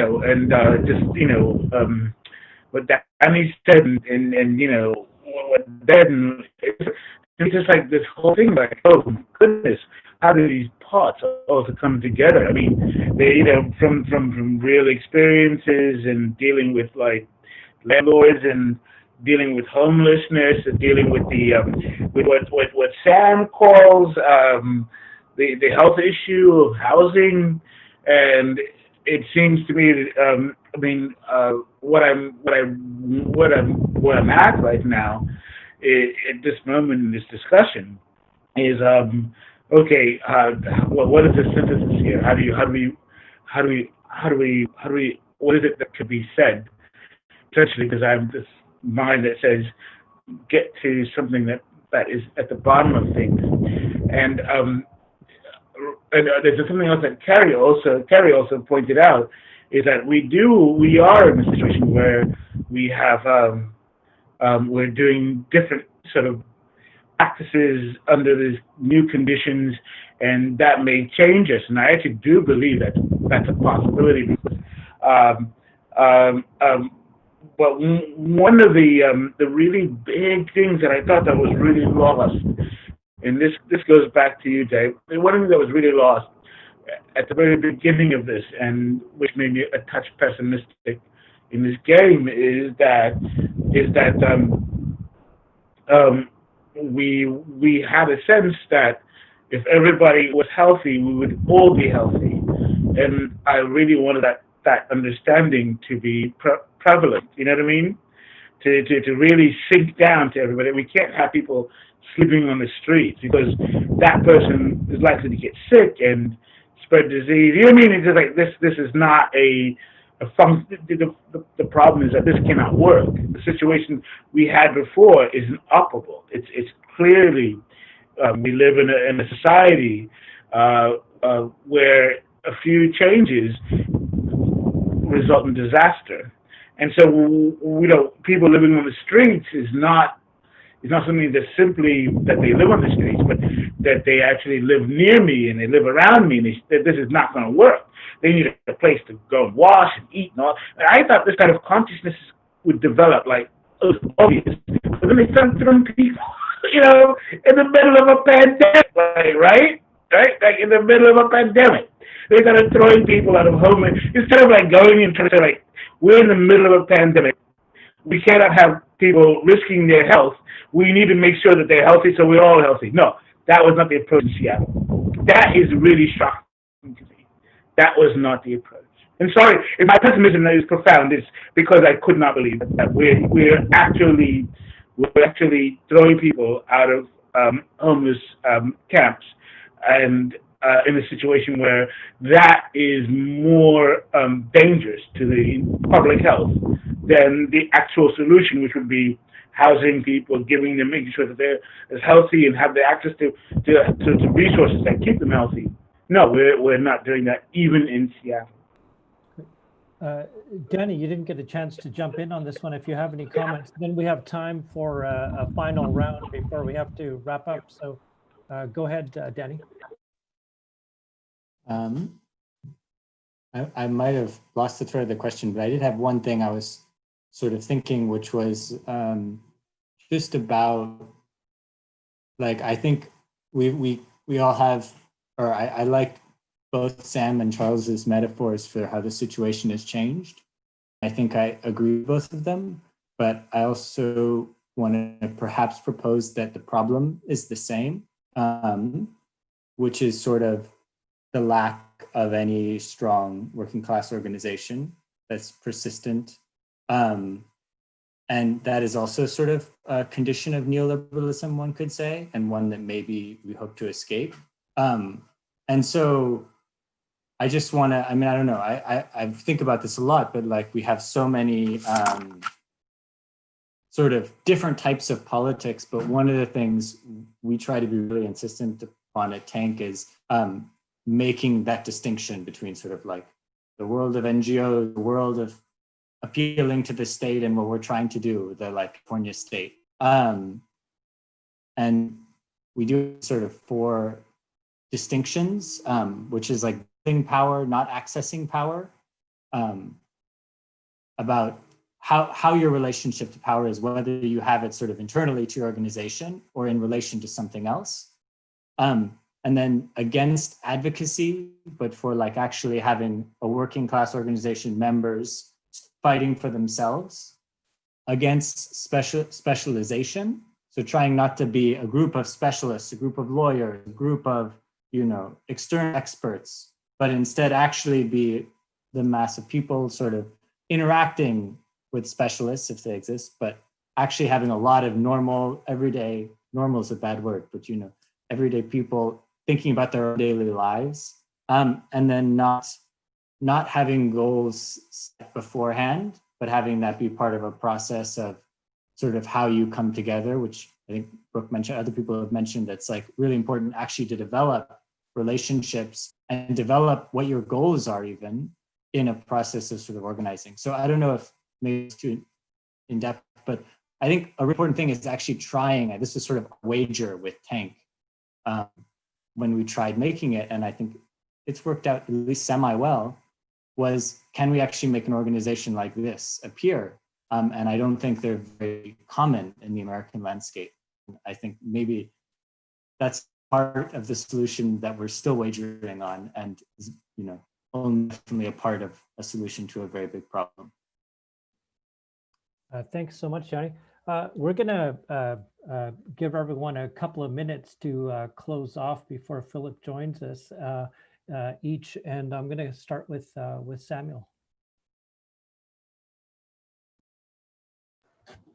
[SPEAKER 9] what Danny said, and what Ben, it's just like this whole thing, like, oh goodness, how do these parts also come together? I mean, they, from real experiences and dealing with like landlords and dealing with homelessness and dealing with the with what Sam calls the health issue of housing, and it seems to me that what I'm at right now at this moment in this discussion is okay. What is the synthesis here? How do we what is it that could be said? Essentially, because I have this mind that says get to something that is at the bottom of things, and there's something else that Carrie also pointed out, is that we are in a situation where we have we're doing different sort of practices under these new conditions, and that may change us. And I actually do believe that that's a possibility. But one of the really big things that I thought that was really lost, and this goes back to you, Dave. One thing that was really lost at the very beginning of this, and which made me a touch pessimistic in this game, is that we had a sense that if everybody was healthy, we would all be healthy, and I really wanted that understanding to be prevalent. You know what I mean? to really sink down to everybody. We can't have people sleeping on the streets because that person is likely to get sick and spread disease. You know what I mean? It's just like this is not a function. The problem is that this cannot work. The situation we had before is inoperable. It's clearly we live in a society where a few changes result in disaster, and so people living on the streets is not something that simply that they live on the streets, but that they actually live near me and they live around me, and that this is not going to work. They need a place to go and wash and eat and all. And I thought this kind of consciousness would develop, like, it was obvious, but then they start throwing people, in the middle of a pandemic, right? Like in the middle of a pandemic. They started throwing people out of home. Instead of like going and trying to say, like, we're in the middle of a pandemic. We cannot have people risking their health. We need to make sure that they're healthy, so we're all healthy. No, that was not the approach in Seattle. That is really shocking to me. That was not the approach. And sorry, if my pessimism is profound, it's because I could not believe that we're actually throwing people out of homeless camps, and in a situation where that is more dangerous to the public health than the actual solution, which would be housing people, making sure that they're as healthy and have the access to resources that keep them healthy. No, we're not doing that even in Seattle.
[SPEAKER 2] Danny, you didn't get a chance to jump in on this one. If you have any comments, then we have time for a final round before we have to wrap up. So go ahead, Danny.
[SPEAKER 8] I might have lost the thread of the question, but I did have one thing I was sort of thinking, which was just about, like, I think we all have, or I like both Sam and Charles's metaphors for how the situation has changed. I think I agree with both of them, but I also want to perhaps propose that the problem is the same, which is sort of the lack of any strong working class organization that's persistent. And that is also sort of a condition of neoliberalism, one could say, and one that maybe we hope to escape. And so I just want to, I don't know, I think about this a lot, but like we have so many sort of different types of politics, but one of the things we try to be really insistent upon at Tank is making that distinction between sort of like the world of NGOs, the world of appealing to the state and what we're trying to do, the like California state. And we do sort of 4 distinctions, which is like giving power, not accessing power, about how your relationship to power is, whether you have it sort of internally to your organization or in relation to something else. And then against advocacy, but for like actually having a working class organization, members fighting for themselves. Against specialization, so trying not to be a group of specialists, a group of lawyers, a group of external experts, but instead actually be the mass of people sort of interacting with specialists if they exist, but actually having a lot of everyday, normal is a bad word, but everyday people thinking about their own daily lives, and then not having goals set beforehand, but having that be part of a process of sort of how you come together, which I think Brooke mentioned, other people have mentioned, that's like really important actually to develop relationships and develop what your goals are even in a process of sort of organizing. So I don't know if maybe it's too in depth, but I think a really important thing is actually trying, this is sort of a wager with Tank, when we tried making it, and I think it's worked out at least semi-well, was can we actually make an organization like this appear? And I don't think they're very common in the American landscape. I think maybe that's part of the solution that we're still wagering on, and is, only definitely a part of a solution to a very big problem.
[SPEAKER 2] Thanks so much, Johnny. We're gonna give everyone a couple of minutes to close off before Philip joins us each, and I'm gonna start with Samuel.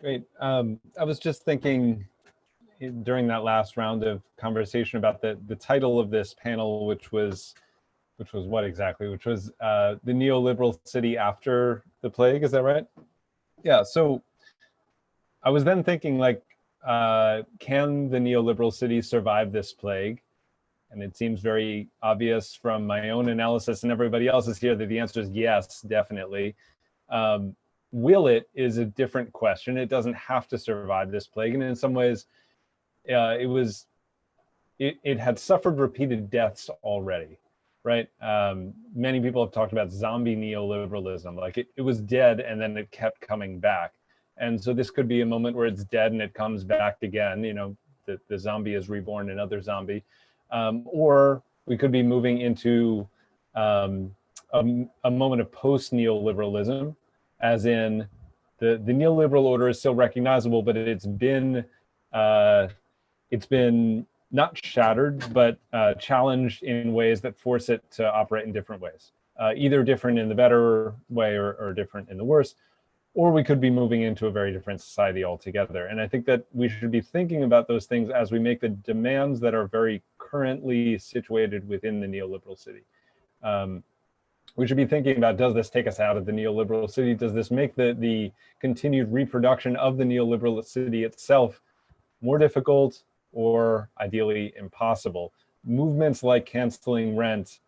[SPEAKER 3] Great. I was just thinking during that last round of conversation about the title of this panel, which was what exactly? Which was the Neoliberal City After the Plague. Is that right? Yeah. So I was then thinking, like, can the neoliberal city survive this plague? And it seems very obvious from my own analysis and everybody else's here that the answer is yes, definitely. Will it is a different question. It doesn't have to survive this plague. And in some ways, it had suffered repeated deaths already, right? Many people have talked about zombie neoliberalism. Like it was dead and then it kept coming back. And so this could be a moment where it's dead and it comes back again. You know, the zombie is reborn, another zombie. Or we could be moving into a moment of post-neoliberalism, as in the neoliberal order is still recognizable, but it's been not shattered, but challenged in ways that force it to operate in different ways, either different in the better way or different in the worse. Or we could be moving into a very different society altogether. And I think that we should be thinking about those things as we make the demands that are very currently situated within the neoliberal city. We should be thinking about, does this take us out of the neoliberal city? Does this make the continued reproduction of the neoliberal city itself more difficult or ideally impossible? Movements like canceling rent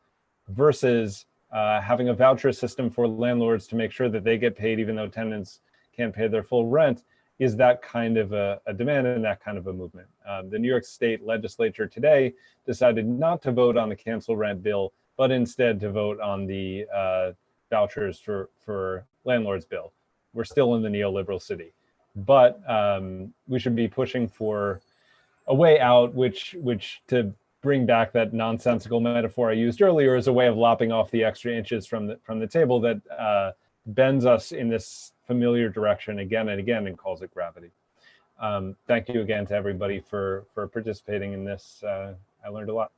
[SPEAKER 3] versus having a voucher system for landlords to make sure that they get paid even though tenants can't pay their full rent is that kind of a demand and that kind of a movement. The New York State legislature today decided not to vote on the cancel rent bill, but instead to vote on the vouchers for landlords bill. We're still in the neoliberal city, but we should be pushing for a way out, which to bring back that nonsensical metaphor I used earlier, is a way of lopping off the extra inches from the table that bends us in this familiar direction again and again and calls it gravity. Thank you again to everybody for participating in this. I learned a lot.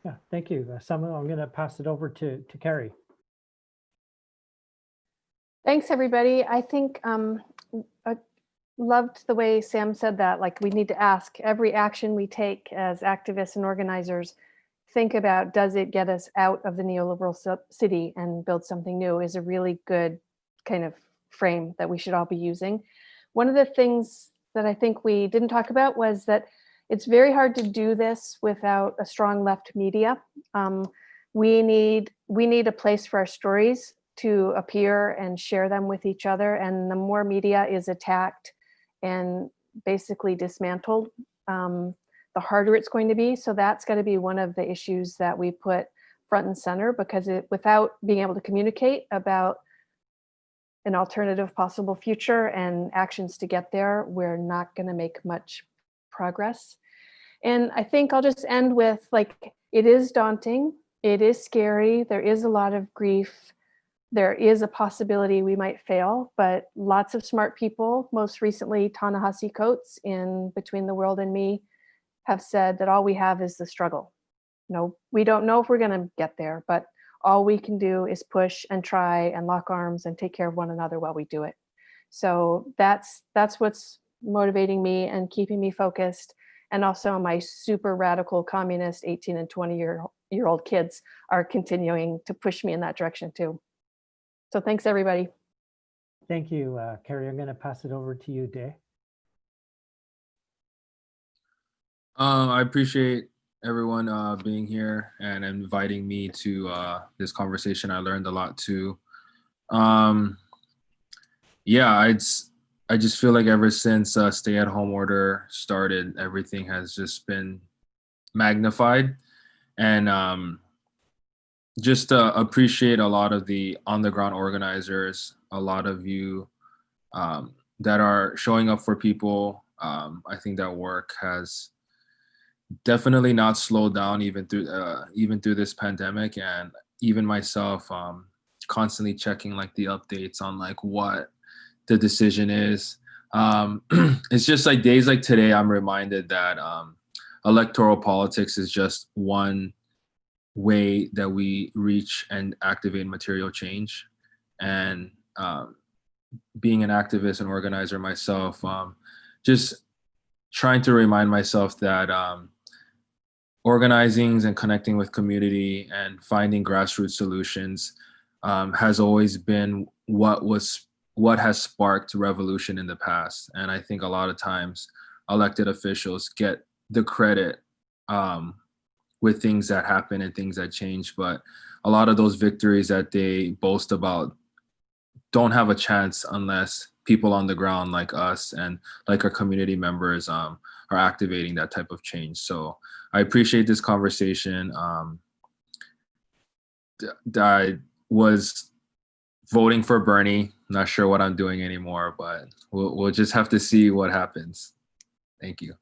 [SPEAKER 2] Yeah, thank you. Samuel, I'm going to pass it over to Carrie.
[SPEAKER 4] Thanks, everybody. I think I loved the way Sam said that. Like, we need to ask every action we take as activists and organizers, think about, does it get us out of the neoliberal city and build something new, is a really good kind of frame that we should all be using. One of the things that I think we didn't talk about was that it's very hard to do this without a strong left media. We need a place for our stories to appear and share them with each other. And the more media is attacked and basically dismantled, the harder it's going to be. So that's got to be one of the issues that we put front and center, because without being able to communicate about an alternative possible future and actions to get there, we're not going to make much progress. And I think I'll just end with, like, it is daunting, it is scary, there is a lot of grief, there is a possibility we might fail, but lots of smart people, most recently Ta-Nehisi Coates in Between the World and Me, have said that all we have is the struggle. You know, we don't know if we're going to get there, but all we can do is push and try and lock arms and take care of one another while we do it. So that's what's motivating me and keeping me focused. And also my super radical communist 18 and 20-year-old kids are continuing to push me in that direction too. So thanks, everybody.
[SPEAKER 2] Thank you, Carrie. I'm going to pass it over to you, Day.
[SPEAKER 5] I appreciate everyone being here and inviting me to this conversation. I learned a lot too. Yeah, I just feel like ever since stay-at-home order started, everything has just been magnified, and just appreciate a lot of the on-the-ground organizers, a lot of you that are showing up for people. I think that work has definitely not slowed down even through this pandemic, and even myself constantly checking like the updates on like what the decision is. It's just like days like today, I'm reminded that electoral politics is just one way that we reach and activate material change. And being an activist and organizer myself, just trying to remind myself that organizing and connecting with community and finding grassroots solutions has always been what has sparked revolution in the past. And I think a lot of times elected officials get the credit with things that happen and things that change, but a lot of those victories that they boast about don't have a chance unless people on the ground like us and like our community members are activating that type of change. So I appreciate this conversation. I was voting for Bernie. Not sure what I'm doing anymore, but we'll just have to see what happens. Thank you.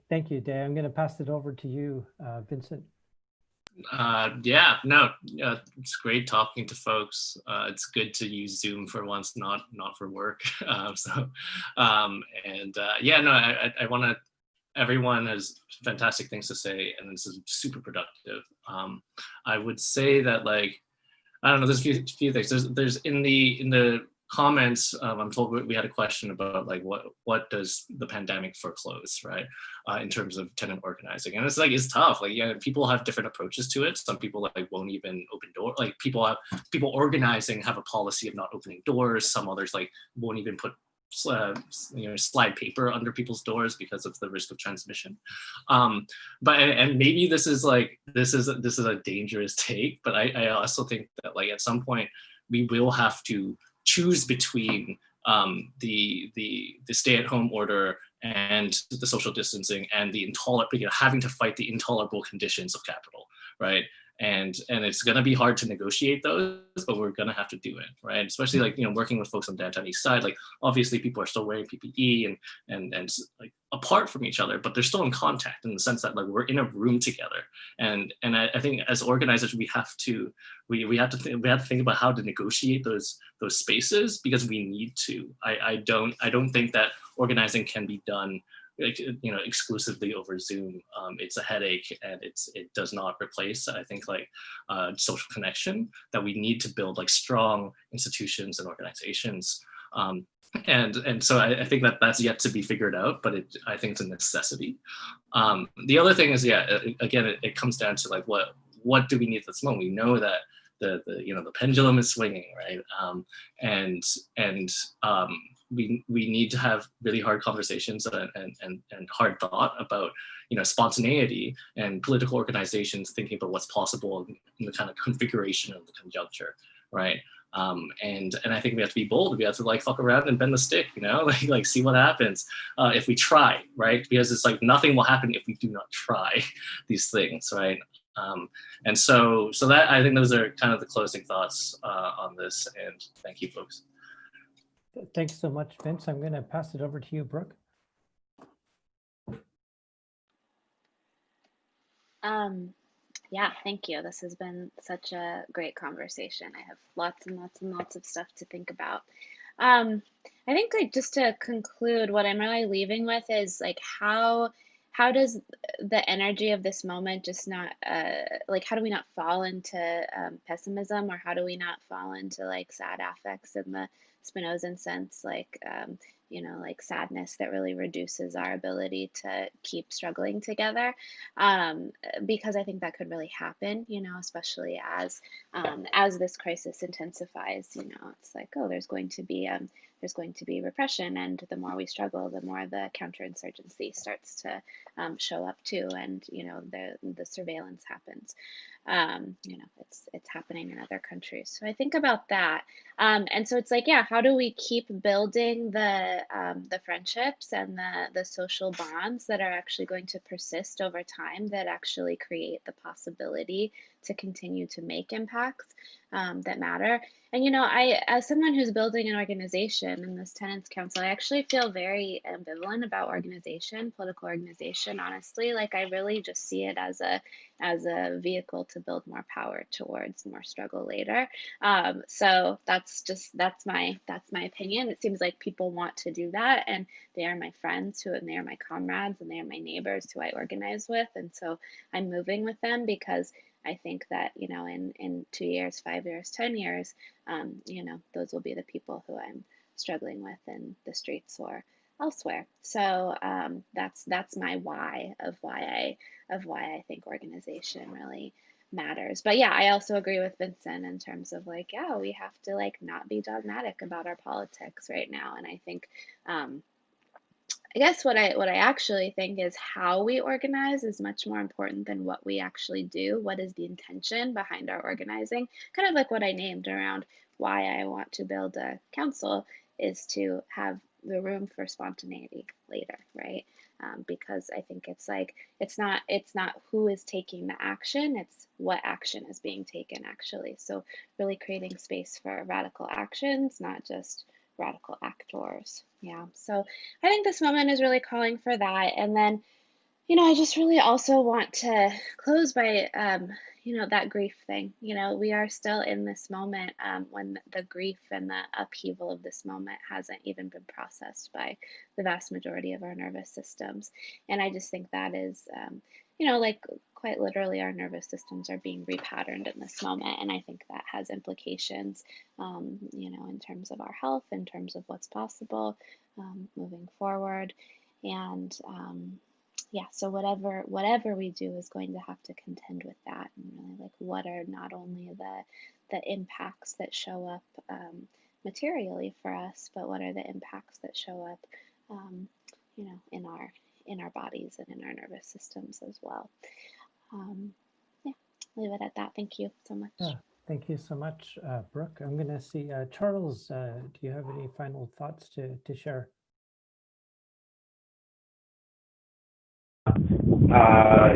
[SPEAKER 2] Thank you, Day. I'm going to pass it over to you, Vincent.
[SPEAKER 6] Yeah, no, it's great talking to folks. It's good to use Zoom for once, not for work. Yeah, no, I want to. Everyone has fantastic things to say, and this is super productive. I would say that, like, I don't know, there's a few things. There's in the comments, I'm told we had a question about, like, what does the pandemic foreclose, right? In terms of tenant organizing, and it's tough. Like, yeah, people have different approaches to it. Some people like won't even open doors. Like, people organizing have a policy of not opening doors. Some others like won't even put slide paper under people's doors because of the risk of transmission. But maybe this is a dangerous take, but I also think that, like, at some point we will have to choose between the stay-at-home order and the social distancing and the having to fight the intolerable conditions of capital, right? And it's going to be hard to negotiate those, but we're going to have to do it, right? Especially, like, working with folks on downtown east side, like, obviously people are still wearing PPE and like apart from each other, but they're still in contact in the sense that, like, we're in a room together. And I think as organizers, we have to think about how to negotiate those spaces, because we need to. I don't think that organizing can be done, like, exclusively over Zoom. It's a headache, and it does not replace, I think, like, social connection that we need to build, like, strong institutions and organizations. And so I think that's yet to be figured out, but I think it's a necessity. The other thing is, again, it comes down to, like, what do we need at this moment? We know that the pendulum is swinging, right? We need to have really hard conversations and hard thought about spontaneity and political organizations thinking about what's possible in the kind of configuration of the conjuncture, right? And I think we have to be bold. We have to, like, fuck around and bend the stick, like see what happens if we try, right? Because it's like nothing will happen if we do not try these things, right? And so that, I think those are kind of the closing thoughts on this. And thank you, folks.
[SPEAKER 2] Thanks so much, Vince. I'm going to pass it over to you, Brooke.
[SPEAKER 7] Yeah, thank you. This has been such a great conversation. I have lots and lots and lots of stuff to think about. I think, like, just to conclude, what I'm really leaving with is, like, how does the energy of this moment just not, like, how do we not fall into pessimism, or how do we not fall into, like, sad affects in the Spinozan sense, like, like sadness that really reduces our ability to keep struggling together, because I think that could really happen, especially as this crisis intensifies. It's like, oh, there's going to be repression, and the more we struggle, the more the counterinsurgency starts to show up too, and the surveillance happens. It's happening in other countries. So I think about that, and so it's like, yeah, how do we keep building the friendships and the social bonds that are actually going to persist over time, that actually create the possibility to continue to make impacts that matter. And I, as someone who's building an organization in this Tenants Council, I actually feel very ambivalent about political organization, honestly. Like, I really just see it as a vehicle to build more power towards more struggle later. So that's my opinion. It seems like people want to do that, and they are my friends and they are my comrades, and they are my neighbors who I organize with, and so I'm moving with them because I think that, you know, in 2 years, 5 years, 10 years, you know, those will be the people who I'm struggling with in the streets or elsewhere. So that's my why of why I think organization really matters. But yeah, I also agree with Vincent in terms of like, yeah, we have to like not be dogmatic about our politics right now. And I think I guess what I actually think is how we organize is much more important than what we actually do. What is the intention behind our organizing? Kind of like what I named around why I want to build a council is to have the room for spontaneity later, right? Because I think it's like it's not who is taking the action, it's what action is being taken actually. So really creating space for radical actions, not just radical actors. Yeah. So I think this moment is really calling for that. And then, you know, I just really also want to close by, you know, that grief thing. You know, we are still in this moment when the grief and the upheaval of this moment hasn't even been processed by the vast majority of our nervous systems. And I just think that is, you know, like quite literally our nervous systems are being repatterned in this moment. And I think that has implications, you know, in terms of our health, in terms of what's possible moving forward. And, yeah, so whatever we do is going to have to contend with that, and really like what are not only the impacts that show up materially for us, but what are the impacts that show up, you know, in our bodies and in our nervous systems as well. Yeah, leave it at that. Thank you so much.
[SPEAKER 2] Yeah, thank you so much, Brooke. I'm going to see Charles. Do you have any final thoughts to share?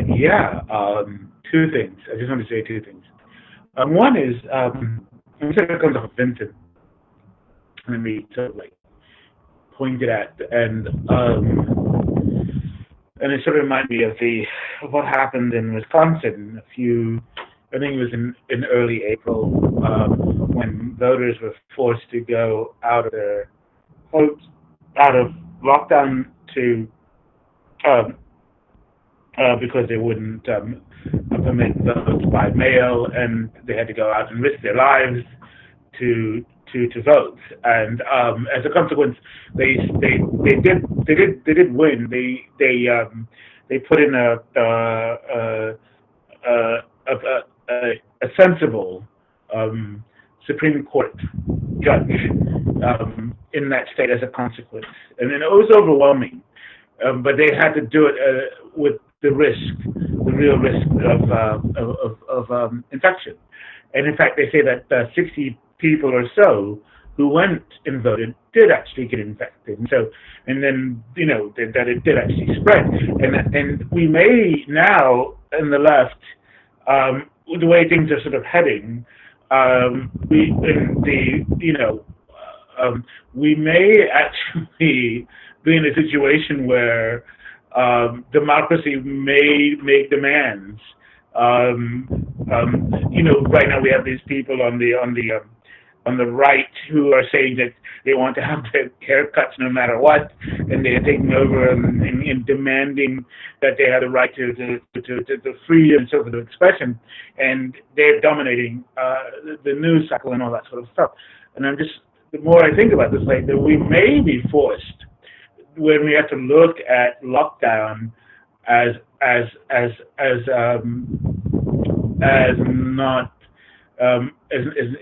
[SPEAKER 9] Yeah, two things. I just want to say two things. One is, I'm saying it comes off Vincent. Let me sort of like point it at, and it sort of reminded me of what happened in Wisconsin I think it was in early April, when voters were forced to go out of lockdown to because they wouldn't permit votes by mail, and they had to go out and risk their lives to vote. And as a consequence, they did win. They put in a sensible Supreme Court judge in that state as a consequence, and then it was overwhelming. But they had to do it with the real risk of infection. And in fact, they say that 60 people or so who went and voted did actually get infected. And then, you know, that it did actually spread. And we may now, in the left, the way things are sort of heading, we may actually be in a situation where democracy may make demands. You know, right now we have these people on the right who are saying that they want to have their haircuts no matter what, and they are taking over and demanding that they have the right to freedom and so forth of expression, and they're dominating the news cycle and all that sort of stuff. And the more I think about this, like that we may be forced, when we have to look at lockdown as not as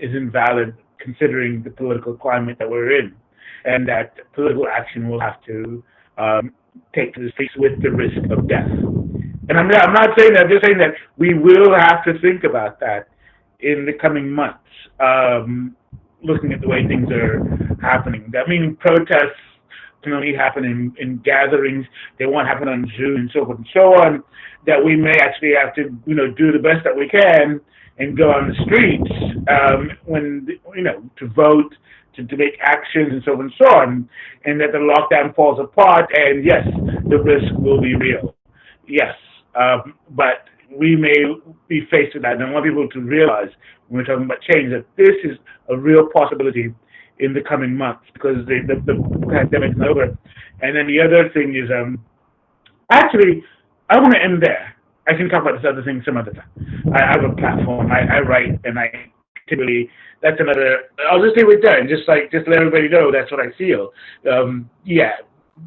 [SPEAKER 9] invalid, considering the political climate that we're in, and that political action will have to take to the streets with the risk of death. And I'm not saying that. I'm just saying that we will have to think about that in the coming months. Looking at the way things are happening, that meaning protests can only happen in gatherings. They won't happen on Zoom and so forth and so on. That we may actually have to, you know, do the best that we can and go on the streets when, you know, to vote, to make actions and so on and so on. And that the lockdown falls apart. And yes, the risk will be real. Yes, but we may be faced with that. And I want people to realize when we're talking about change that this is a real possibility in the coming months, because the pandemic is over. And then the other thing is, actually, I want to end there. I can talk about this other thing some other time. I have a platform. I write, and I typically, that's another. I'll just leave it there and just let everybody know that's what I feel. Yeah,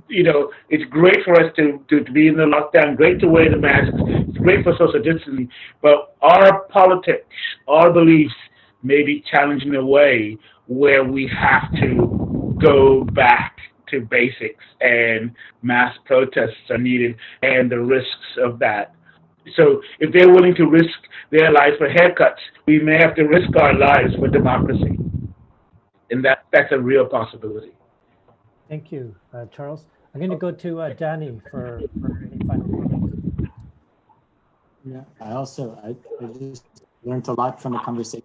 [SPEAKER 9] it's great for us to be in the lockdown. Great to wear the masks. It's great for social distancing. But our politics, our beliefs, may be challenged in a way where we have to go back to basics, and mass protests are needed, and the risks of that. So if they're willing to risk their lives for haircuts, we may have to risk our lives for democracy. And that's a real possibility.
[SPEAKER 2] Thank you, Charles. I'm going to go to Danny for any final comments.
[SPEAKER 8] Yeah, I just learned a lot from the conversation.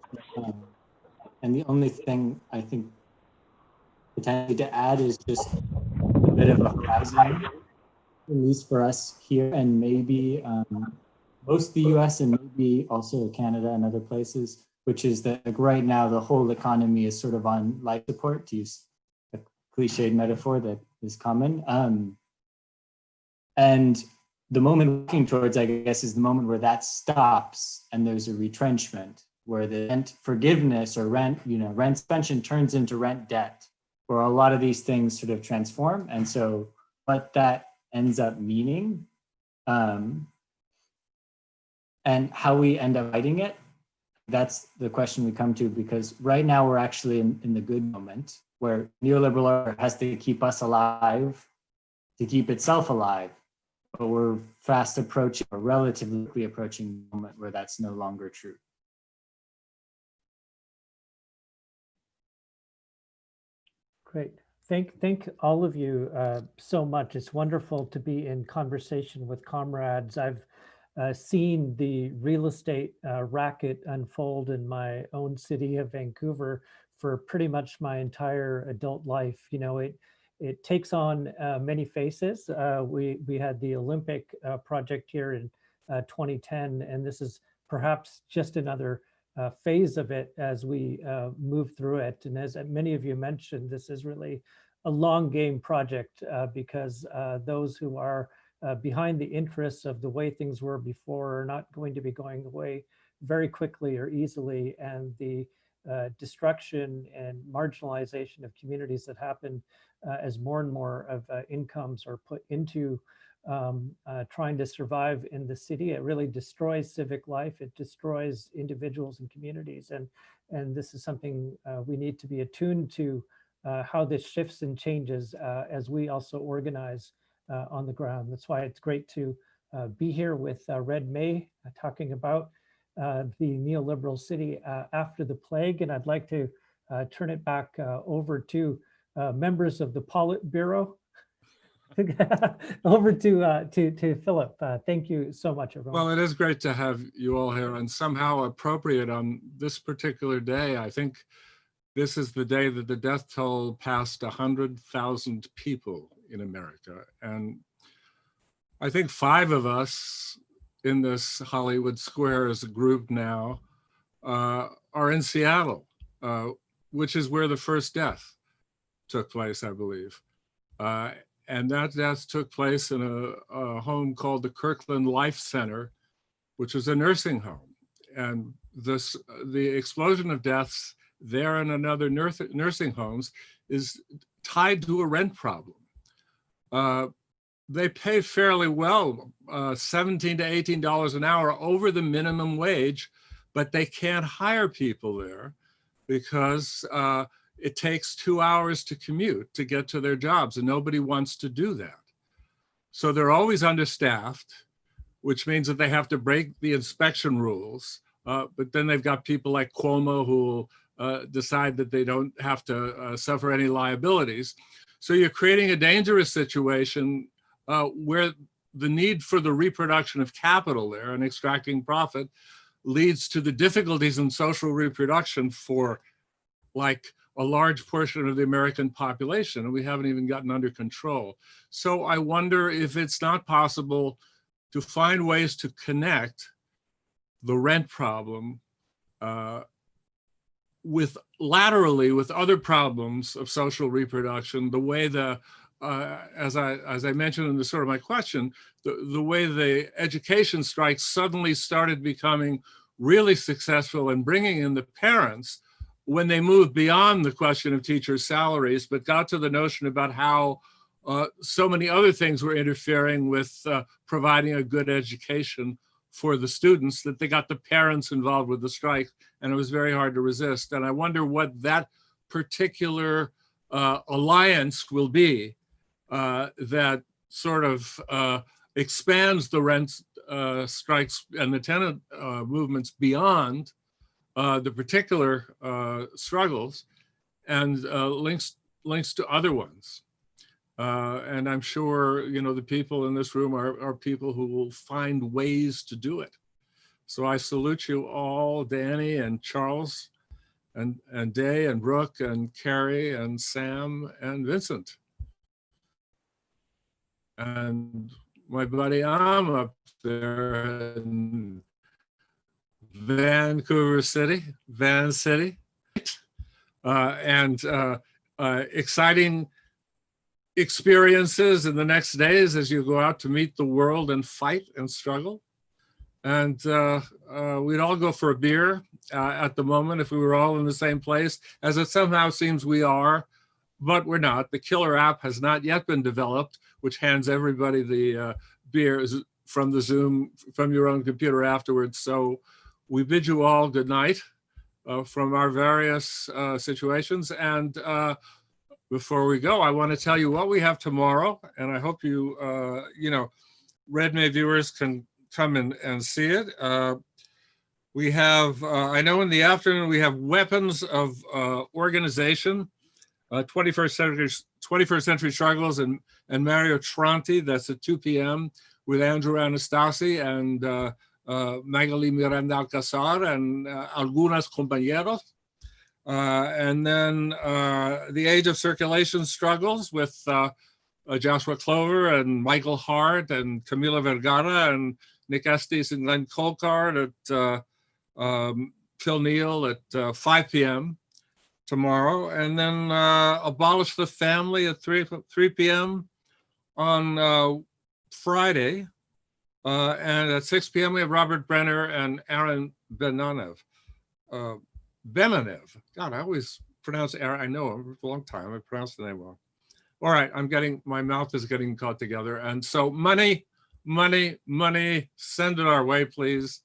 [SPEAKER 8] And the only thing I think potentially to add is just a bit of a horizon, at least for us here, and maybe most the US and maybe also Canada and other places, which is that like right now the whole economy is sort of on life support, to use a cliched metaphor that is common. And the moment we're looking towards, I guess, is the moment where that stops and there's a retrenchment, where the rent forgiveness or rent suspension turns into rent debt, where a lot of these things sort of transform. And so what that ends up meaning, and how we end up fighting it, that's the question we come to, because right now we're actually in the good moment where neoliberal order has to keep us alive to keep itself alive. But we're fast approaching, or relatively quickly approaching the moment where that's no longer true.
[SPEAKER 2] Great. Thank all of you so much. It's wonderful to be in conversation with comrades. I've seen the real estate racket unfold in my own city of Vancouver for pretty much my entire adult life. It takes on many faces. We had the Olympic project here in 2010, and this is perhaps just another phase of it as we move through it. And as many of you mentioned, this is really a long game project because those who are behind the interests of the way things were before are not going to be going away very quickly or easily. And the destruction and marginalization of communities that happen as more and more of incomes are put into trying to survive in the city, it really destroys civic life. It destroys individuals and communities. And this is something we need to be attuned to, how this shifts and changes as we also organize on the ground. That's why it's great to be here with Red May talking about the neoliberal city after the plague. And I'd like to turn it back over to members of the Politburo. Over to Philip. Thank you so much, everyone.
[SPEAKER 1] Well, it is great to have you all here, and somehow appropriate on this particular day. I think this is the day that the death toll passed 100,000 people in America. And I think 5 of us in this Hollywood Squares group now are in Seattle, which is where the first death took place, I believe. And that death took place in a home called the Kirkland Life Center, which is a nursing home. And the explosion of deaths there and in other nursing homes is tied to a rent problem. They pay fairly well, $17 to $18 an hour over the minimum wage, but they can't hire people there because it takes 2 hours to commute to get to their jobs, and nobody wants to do that. So they're always understaffed, which means that they have to break the inspection rules. But then they've got people like Cuomo who decide that they don't have to suffer any liabilities. So you're creating a dangerous situation where the need for the reproduction of capital there and extracting profit leads to the difficulties in social reproduction for like a large portion of the American population, and we haven't even gotten under control. So I wonder if it's not possible to find ways to connect the rent problem with laterally with other problems of social reproduction, the way the as I mentioned in the sort of my question, the way the education strikes suddenly started becoming really successful in bringing in the parents when they moved beyond the question of teachers' salaries, but got to the notion about how so many other things were interfering with providing a good education for the students, that they got the parents involved with the strike, and it was very hard to resist. And I wonder what that particular alliance will be that sort of expands the rent strikes and the tenant movements beyond the particular struggles, and links to other ones. And I'm sure, you know, the people in this room are people who will find ways to do it. So I salute you all, Danny and Charles and Day and Brooke and Carrie and Sam and Vincent. And my buddy Am up there in Vancouver City, Van City, and exciting experiences in the next days as you go out to meet the world and fight and struggle. And we'd all go for a beer at the moment if we were all in the same place, as it somehow seems we are, but we're not. The killer app has not yet been developed, which hands everybody the beer from the Zoom, from your own computer afterwards. So we bid you all good night from our various situations. And before we go, I want to tell you what we have tomorrow, and I hope you, you know, Red May viewers can come and see it. We have, I know in the afternoon, we have Weapons of Organization, 21st Century Struggles, and Mario Tronti. That's at 2 p.m. with Andrew Anastasi and Magali Miranda Alcazar and algunas compañeros. And then The Age of Circulation Struggles with Joshua Clover and Michael Hart and Camila Vergara and Nick Estes and Glenn Colcard at Phil Neal at 5 p.m. tomorrow. And then Abolish the Family at 3 p.m. on Friday. And at 6 p.m. we have Robert Brenner and Aaron Benanev. Benanev. God, I always pronounce Aaron. I know him for a long time. I pronounced the name wrong. All right, my mouth is getting caught together. And so money, send it our way, please.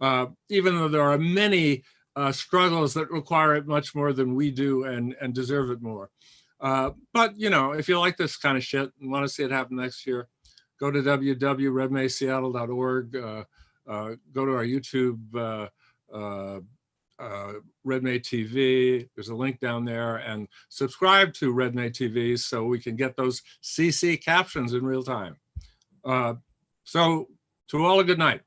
[SPEAKER 1] Even though there are many struggles that require it much more than we do and deserve it more. But, you know, if you like this kind of shit and want to see it happen next year, go to www.redmayseattle.org. Go to our YouTube, Red May TV. There's a link down there, and subscribe to Red May TV so we can get those CC captions in real time. So to all a good night.